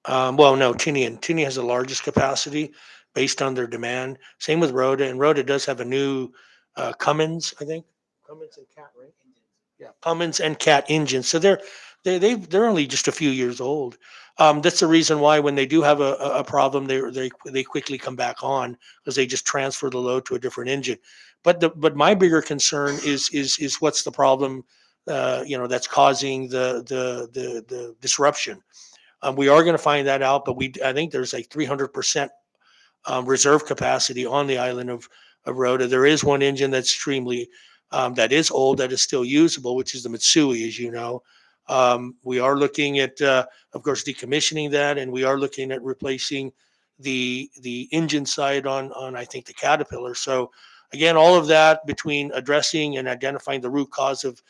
Well, no, Tinian. Tinian has the largest capacity based on their demand. Same with Rhoda, and Rhoda does have a new Cummins, I think. Cummins and Cat, right? Yeah, Cummins and Cat engines. So they're only just a few years old. That's the reason why when they do have a problem, they quickly come back on because they just transfer the load to a different engine. But my bigger concern is what's the problem, that's causing the disruption. We are going to find that out, but I think there's like 300% reserve capacity on the island of Rhoda. There is one engine that's extremely that is old that is still usable, which is the Mitsui, as you know. We are looking at, of course, decommissioning that, and we are looking at replacing the engine side on I think the Caterpillar. So again, all of that between addressing and identifying the root cause of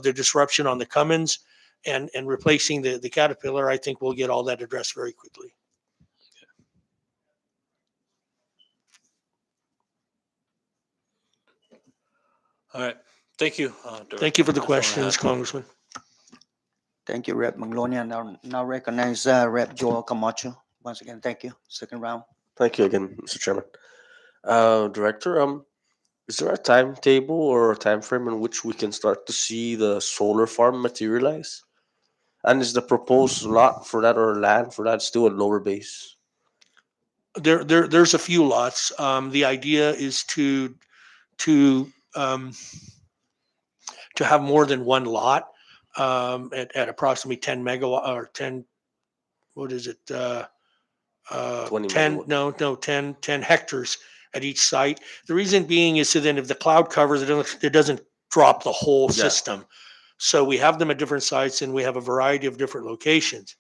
the disruption on the Cummins and replacing the Caterpillar, I think we'll get all that addressed very quickly. All right. Thank you. Thank you for the Director. That's all I questions, have. Congressman. Thank you, Rep. Maglonia. Now recognize Rep. Joel Camacho. Once again, thank you. Second round. Thank you again, Mr. Chairman. Director, is there a timetable or a time frame in which we can start to see the solar farm materialize? And is the proposed lot for that or land for that still at lower base? There's a few lots. The idea is to to have more than one lot at approximately 10 megawatt or 10, what is it? 20 10, megawatt. no, 10 hectares at each site. The reason being is so then if the cloud covers it, it doesn't drop the whole Yeah. system. So we have them at different sites and we have a variety of different locations.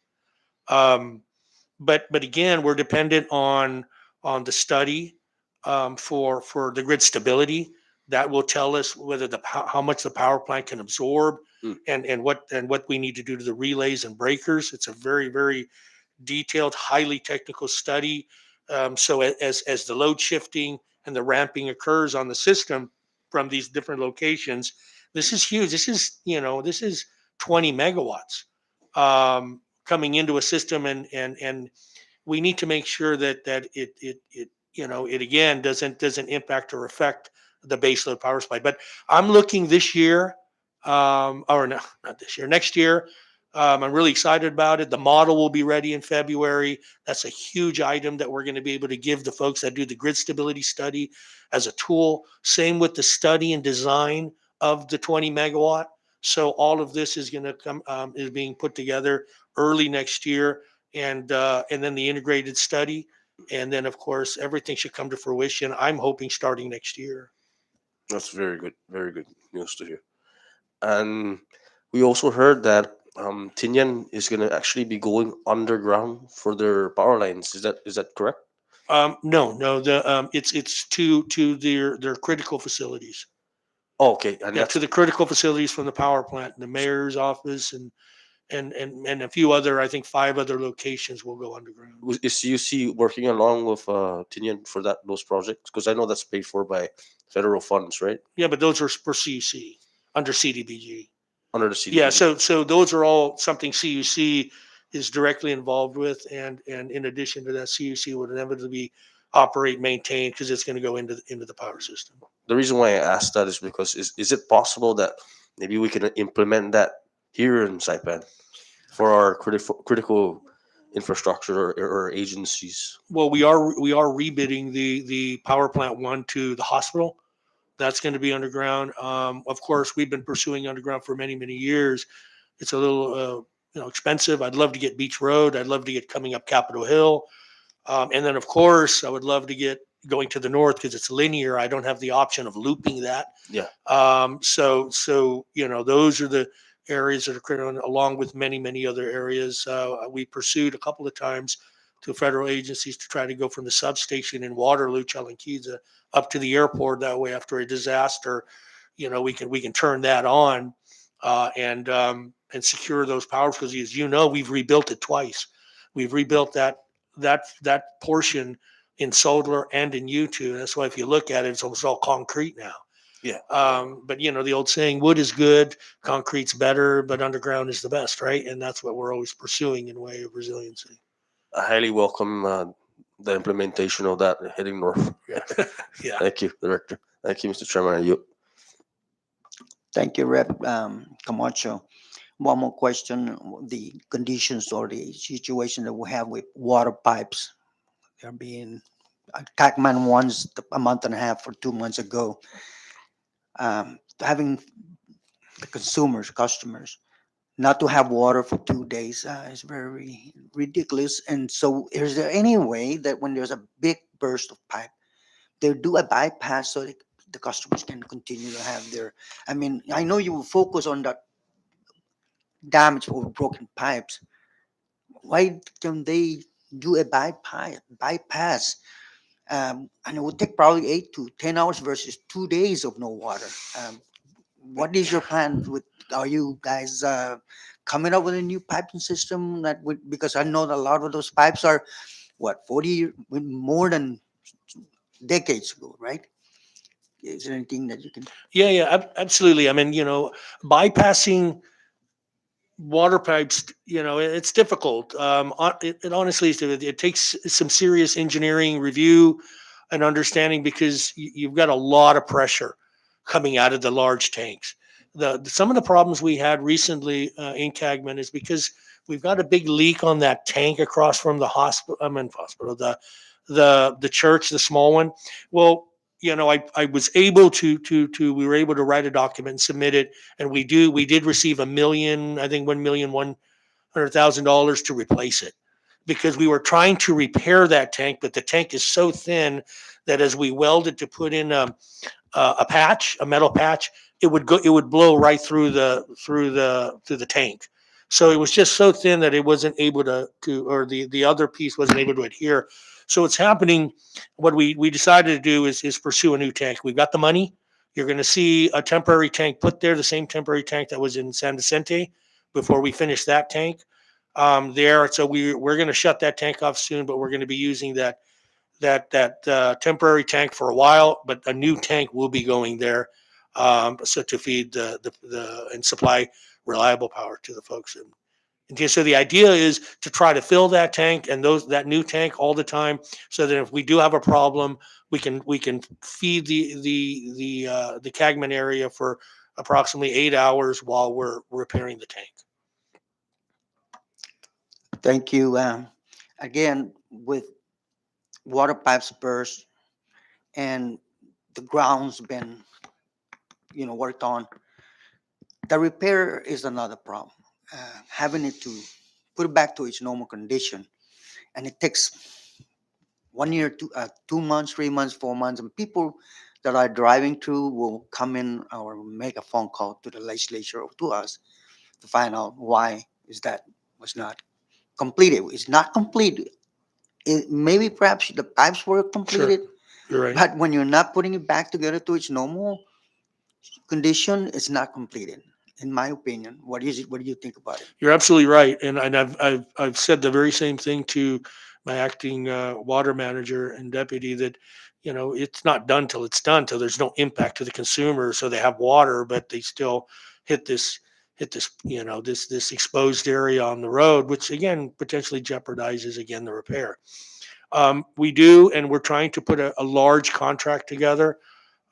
But again, we're dependent on the study for the grid stability. That will tell us whether how much the power plant can absorb Mm. and what we need to do to the relays and breakers. It's a very, very detailed, highly technical study. So as the load shifting and the ramping occurs on the system from these different locations, this is huge. This is 20 megawatts coming into a system, and we need to make sure that it again doesn't impact or affect the baseload power supply. But I'm looking this year, or no, not this year, next year. I'm really excited about it. The model will be ready in February. That's a huge item that we're going to be able to give the folks that do the grid stability study as a tool. Same with the study and design of the 20 megawatt. So all of this is going to come is being put together early next year, and then the integrated study, and then of course everything should come to fruition. I'm hoping starting next year. That's very good news to hear. And we also heard that Tinian is going to actually be going underground for their power lines. Is that correct? No, it's to their critical facilities. Oh, okay, and Yeah, that's to the critical facilities from the power plant, the mayor's office, and a few other, I think 5 other locations will go underground. is CUC working along with Tinian for those projects? Because I know that's paid for by federal funds, right? Yeah, but those are for CUC under CDBG. Under the CDBG. Yeah, so those are all something CUC is directly involved with, and in addition to that, CUC would inevitably operate, maintain, because it's going to go into the power system. The reason why I asked that is because is it possible that maybe we can implement that here in Saipan for our critical infrastructure or agencies? Well, we are rebidding the power plant 1 to the hospital. That's going to be underground. Of course, we've been pursuing underground for many years. It's a little expensive. I'd love to get Beach Road. I'd love to get coming up Capitol Hill. And then, of course, I would love to get going to the north because it's linear. I don't have the option of looping that. Yeah. So those are areas that are critical, along with many, many other areas. We pursued a couple of times to federal agencies to try to go from the substation in Waterloo, Chalanquiza, up to the airport. That way, after a disaster, we can turn that on and secure those powers. Because as you know, we've rebuilt it twice. We've rebuilt that portion in Solar and in U2. That's why if you look at it, it's almost all concrete now. Yeah. But the old saying, wood is good, concrete's better, but underground is the best, right? And that's what we're always pursuing in way of resiliency. I highly welcome the implementation of that heading north. Yeah. Thank you, Director. Thank you, Mr. Chairman. And you, Thank you, Rep. Camacho. One more question, the conditions or the situation that we have with water pipes. They're being, Cacman once a month and a half or 2 months ago, having the customers, not to have water for 2 days is very ridiculous. And so is there any way that when there's a big burst of pipe, they do a bypass so that the customers can continue to have their, I mean, I know you will focus on that damage or broken pipes. Why don't they do a bypass? And it would take probably 8 to 10 hours versus 2 days of no water. What is your plan with, are you guys coming up with a new piping system that would, because I know that a lot of those pipes are, what, 40, more than decades ago, right? Is there anything that you can, Yeah, absolutely. I mean, bypassing water pipes, it's difficult. It honestly is. It takes some serious engineering review and understanding because you've got a lot of pressure coming out of the large tanks. Some of the problems we had recently in Cagman is because we've got a big leak on that tank across from the hospital. The church, the small one. Well, I was able we were able to write a document and submit it, and we did receive $1 million, I think $1,100,000 to replace it because we were trying to repair that tank, but the tank is so thin that as we welded to put in a patch, a metal patch, it would blow right through the tank. So it was just so thin that it wasn't able or the other piece wasn't able to adhere. So it's happening. What we decided to do is pursue a new tank. We've got the money. You're going to see a temporary tank put there, the same temporary tank that was in San Vicente before we finish that tank there. So we're going to shut that tank off soon, but we're going to be using that temporary tank for a while, but a new tank will be going there, so to feed and supply reliable power to the folks. And so the idea is to try to fill that tank and that new tank all the time, so that if we do have a problem, we can feed the Cagman area for approximately 8 hours while we're repairing the tank. thank you. Again, with water pipes burst and the ground's been, worked on, the repair is another problem. Having it to put it back to its normal condition, and it takes 1 year, 2 months, 3 months, 4 months, and people that are driving through will come in or make a phone call to the legislature or to us to find out why is that was not completed. It's not complete. Maybe perhaps the pipes were completed, You're right. but when you're not putting it back together to its normal condition, it's not completed. In my opinion, what is it? What do you think about it? You're absolutely right, and I've said the very same thing to my acting water manager and deputy that it's not done till it's done, till there's no impact to the consumer. So they have water, but they still hit this this exposed area on the road, which again potentially jeopardizes again the repair. We do, and we're trying to put a large contract together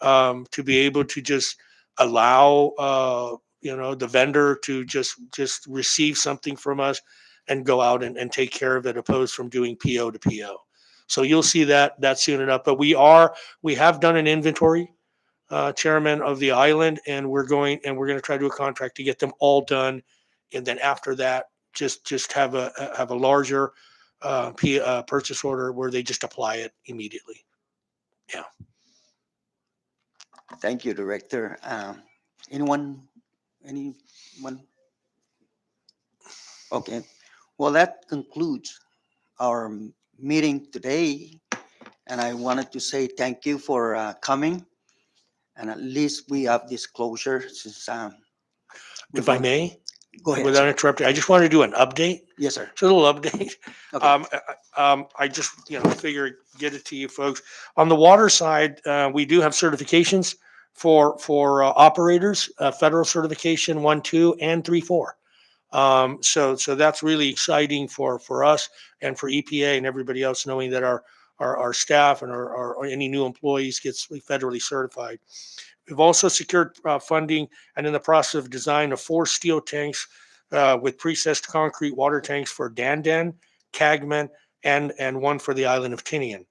to be able to just allow the vendor to just receive something from us and go out and take care of it, opposed from doing PO to PO. So you'll see that soon enough. But we have done an inventory, chairman, of the island, and we're going to try to do a contract to get them all done, and then after that, just have a larger purchase order where they just apply it immediately. Yeah. Thank you, Director. Anyone? Anyone? Okay, well, that concludes our meeting today. And I wanted to say thank you for coming. And at least we have this closure since we're If I going. may, Go ahead, without sir. interrupting, I just want to do an update. Yes, sir. It's a little update. Okay. I just, figure get it to you folks. On the water side, we do have certifications for operators, federal certification 1, 2, and 3, 4. So that's really exciting for us and for EPA and everybody else, knowing that our staff and our any new employees gets federally certified. We've also secured funding and in the process of design of 4 steel tanks with precessed concrete water tanks for Dandan, Cagman, and one for the island of Tinian.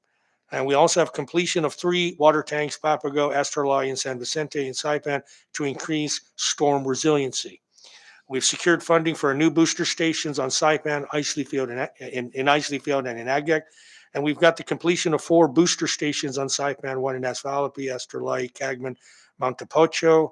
And we also have completion of 3 water tanks, Papago, Astrolay, and San Vicente in Saipan to increase storm resiliency. We've secured funding for new booster stations on Saipan, Isley Field, in Isley Field and in Agdek. And we've got the completion of 4 booster stations on Saipan, one in Asfalapi, Astrolay, Cagman, Mount Tapocho,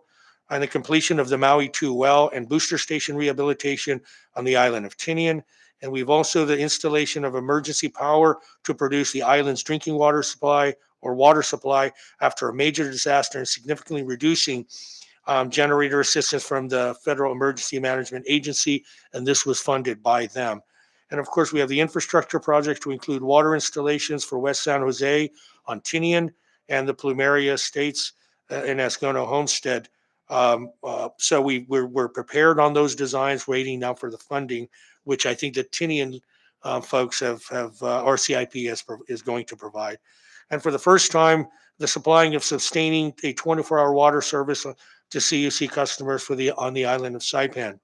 and the completion of the Maui 2 well and booster station rehabilitation on the island of Tinian. And we've also the installation of emergency power to produce the island's drinking water supply or water supply after a major disaster and significantly reducing generator assistance from the Federal Emergency Management Agency, and this was funded by them. And of course, we have the infrastructure projects to include water installations for West San Jose on Tinian and the Plumeria Estates in Ascono Homestead. So we're prepared on those designs, waiting now for the funding, which I think the Tinian folks have or CIP is going to provide. And for the first time, the supplying of sustaining a 24-hour water service to CUC customers on the island of Saipan.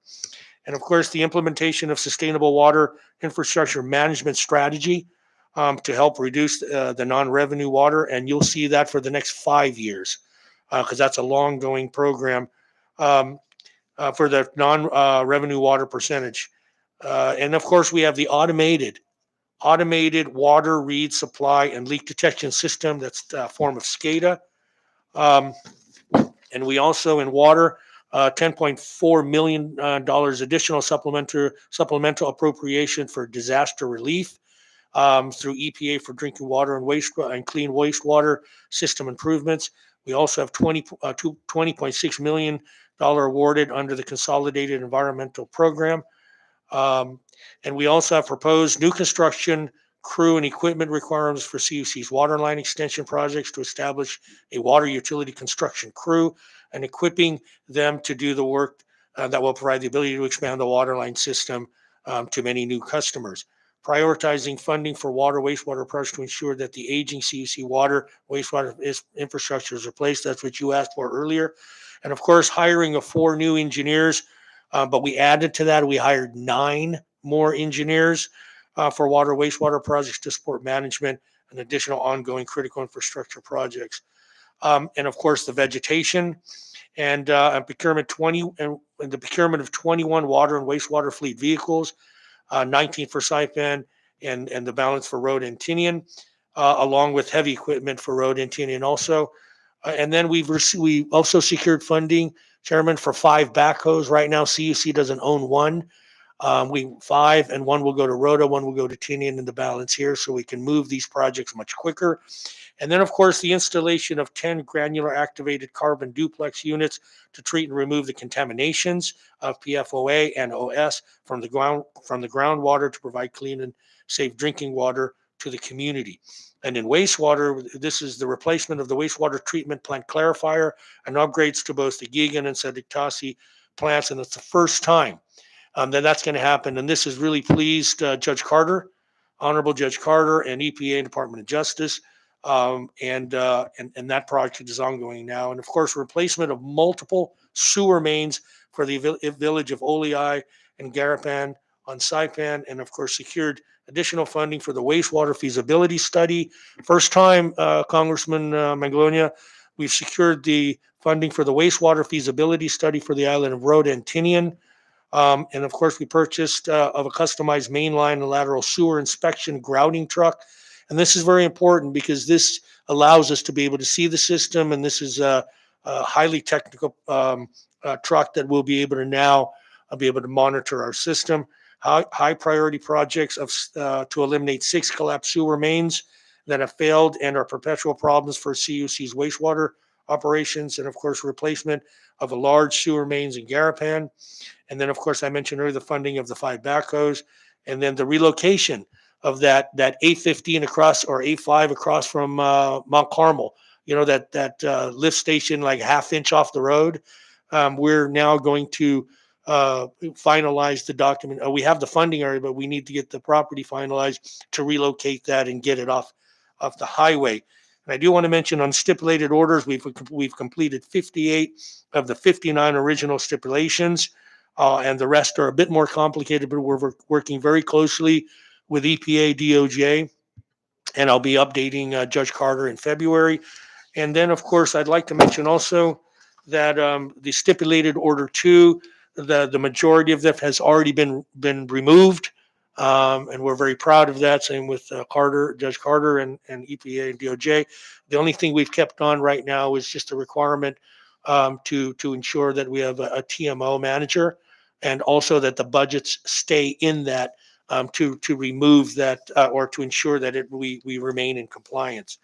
And of course, the implementation of sustainable water infrastructure management strategy to help reduce the non-revenue water. And you'll see that for the next 5 years, because that's a long-going program for the non-revenue water percentage. And of course, we have the automated water read supply and leak detection system. That's a form of SCADA. And we also in water, $10.4 million additional supplemental appropriation for disaster relief through EPA for drinking water and waste and clean wastewater system improvements. We also have $20.6 million awarded under the Consolidated Environmental Program. And we also have proposed new construction crew and equipment requirements for CUC's water line extension projects to establish a water utility construction crew and equipping them to do the work that will provide the ability to expand the water line system to many new customers. Prioritizing funding for water wastewater projects to ensure that the aging CUC water wastewater infrastructure is replaced. That's what you asked for earlier. And of course, hiring of 4 new engineers, but we added to that, we hired 9 more engineers for water wastewater projects to support management and additional ongoing critical infrastructure projects. And of course, the vegetation and procurement and the procurement of 21 water and wastewater fleet vehicles, 19 for Saipan and the balance for road and Tinian, along with heavy equipment for road and Tinian also. And then we also secured funding, Chairman, for 5 backhoes. Right now, CUC doesn't own one. 5 and 1 will go to Rhoda, 1 will go to Tinian and the balance here, so we can move these projects much quicker. And then, of course, the installation of 10 granular activated carbon duplex units to treat and remove the contaminations of PFOA and OS from the groundwater to provide clean and safe drinking water to the community. And in wastewater, this is the replacement of the wastewater treatment plant clarifier and upgrades to both the Gigan and Sadiktasi plants. And it's the first time that's going to happen. And this has really pleased Judge Carter, Honorable Judge Carter, and EPA and Department of Justice. And that project is ongoing now. And of course, replacement of multiple sewer mains for the village of Olei and Garapan on Saipan, and of course, secured additional funding for the wastewater feasibility study. First time, Congressman Maglonia, we've secured the funding for the wastewater feasibility study for the island of Rhoda and Tinian. And of course, we purchased of a customized mainline and lateral sewer inspection grouting truck. And this is very important because this allows us to be able to see the system. And this is a highly technical truck that will be able to now be able to monitor our system. high priority projects to eliminate 6 collapsed sewer mains that have failed and are perpetual problems for CUC's wastewater operations, and of course, replacement of a large sewer mains in Garapan. And then, of course, I mentioned earlier the funding of the 5 backhoes, and then the relocation of that A15 across, or A5 across from Mount Carmel. You know, that lift station like half inch off the road. We're now going to finalize the document. We have the funding area, but we need to get the property finalized to relocate that and get it off the highway. And I do want to mention on stipulated orders, we've completed 58 of the 59 original stipulations, and the rest are a bit more complicated, but we're working very closely with EPA, DOJ, and I'll be updating Judge Carter in February. And then, of course, I'd like to mention also that the stipulated order 2, the majority of that has already been removed, and we're very proud of that. Same with Judge Carter, and EPA and DOJ. The only thing we've kept on right now is just a requirement to ensure that we have a TMO manager, and also that the budgets stay in that, to remove that, or to ensure that we remain in compliance.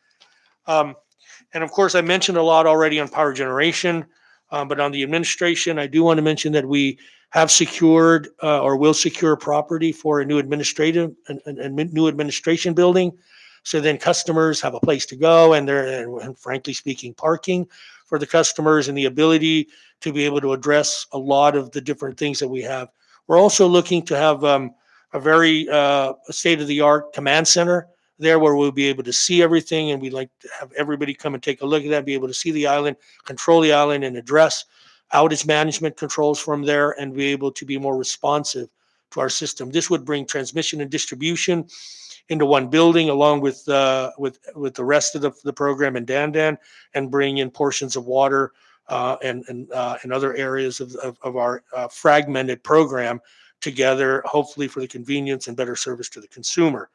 And of course, I mentioned a lot already on power generation, but on the administration, I do want to mention that we have secured, or will secure property for a new new administration building. So then customers have a place to go, and frankly speaking, parking for the customers, and the ability to be able to address a lot of the different things that we have. We're also looking to have a very state-of-the-art command center there, where we'll be able to see everything, and we'd like to have everybody come and take a look at that, be able to see the island, control the island, and address outage management controls from there, and be able to be more responsive to our system. This would bring transmission and distribution into one building, along with the rest of the program in Dandan, and bring in portions of water and other areas of our fragmented program together, hopefully for the convenience and better service to the consumer.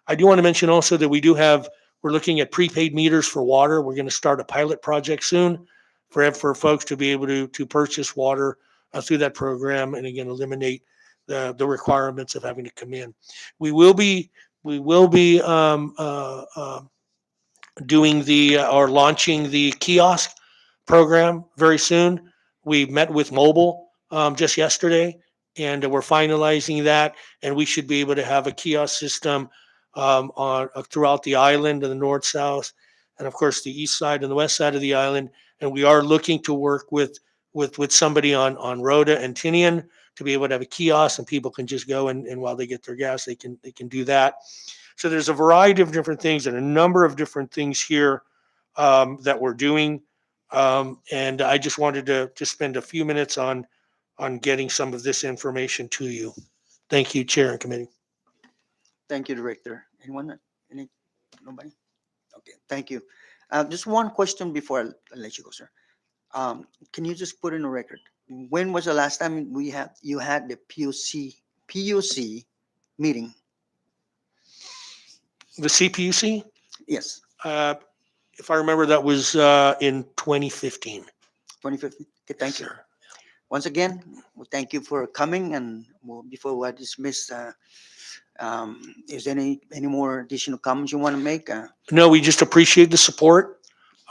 I do want to mention also that we're looking at prepaid meters for water. We're going to start a pilot project soon for folks to be able to purchase water through that program, and again, eliminate the requirements of having to come in. We will be doing or launching the kiosk program very soon. We met with mobile just yesterday, and we're finalizing that, and we should be able to have a kiosk system throughout the island, and the north, south, and of course the east side and the west side of the island. And we are looking to work with somebody on Rhoda and Tinian to be able to have a kiosk, and people can just go and while they get their gas, they can do that. So there's a variety of different things, and a number of different things here that we're doing. And I just wanted to spend a few minutes on getting some of this information to you. Thank you, Chair and Committee. Thank you, Director. Nobody? Okay, thank you. Just one question before I let you go, sir. Can you just put in a record? When was the last time you had the PUC meeting? The CPUC, Yes, if I remember, that was in 2015. 2015. Okay, thank you. Sir. Once again, well, thank you for coming, and before I dismiss, is there any more additional comments you want to make? No, we just appreciate the support,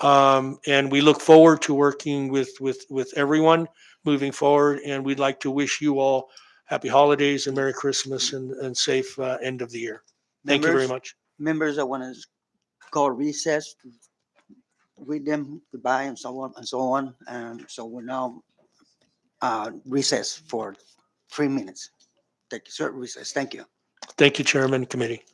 and we look forward to working with everyone moving forward. And we'd like to wish you all happy holidays and Merry Christmas and safe end of the year. Thank you very much. Members, I want to call recess, to read them goodbye, and so on and so on. So we're now recess for 3 minutes. Take a short recess. Thank you. Thank you, Chairman and Committee.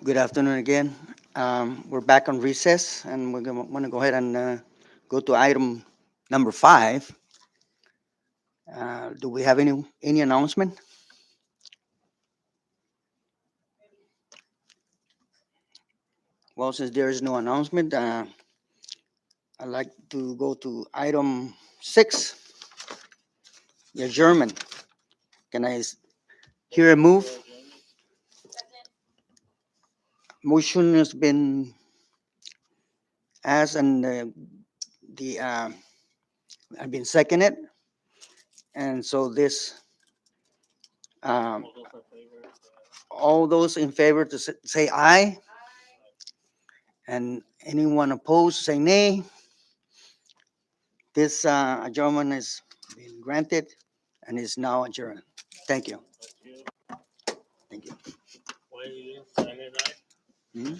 Good afternoon again. We're back on recess, and we're gonna want to go ahead and go to item number 5. Do we have any announcement? Well, since there is no announcement, I'd like to go to item 6, the adjournment. Can I hear a move? Motion has been asked and the have been seconded, and so this um, all those in favor to say aye, and anyone opposed say nay. This adjournment has been granted and is now adjourned. Thank you. Thank you. Why you didn't sign it, Mhm.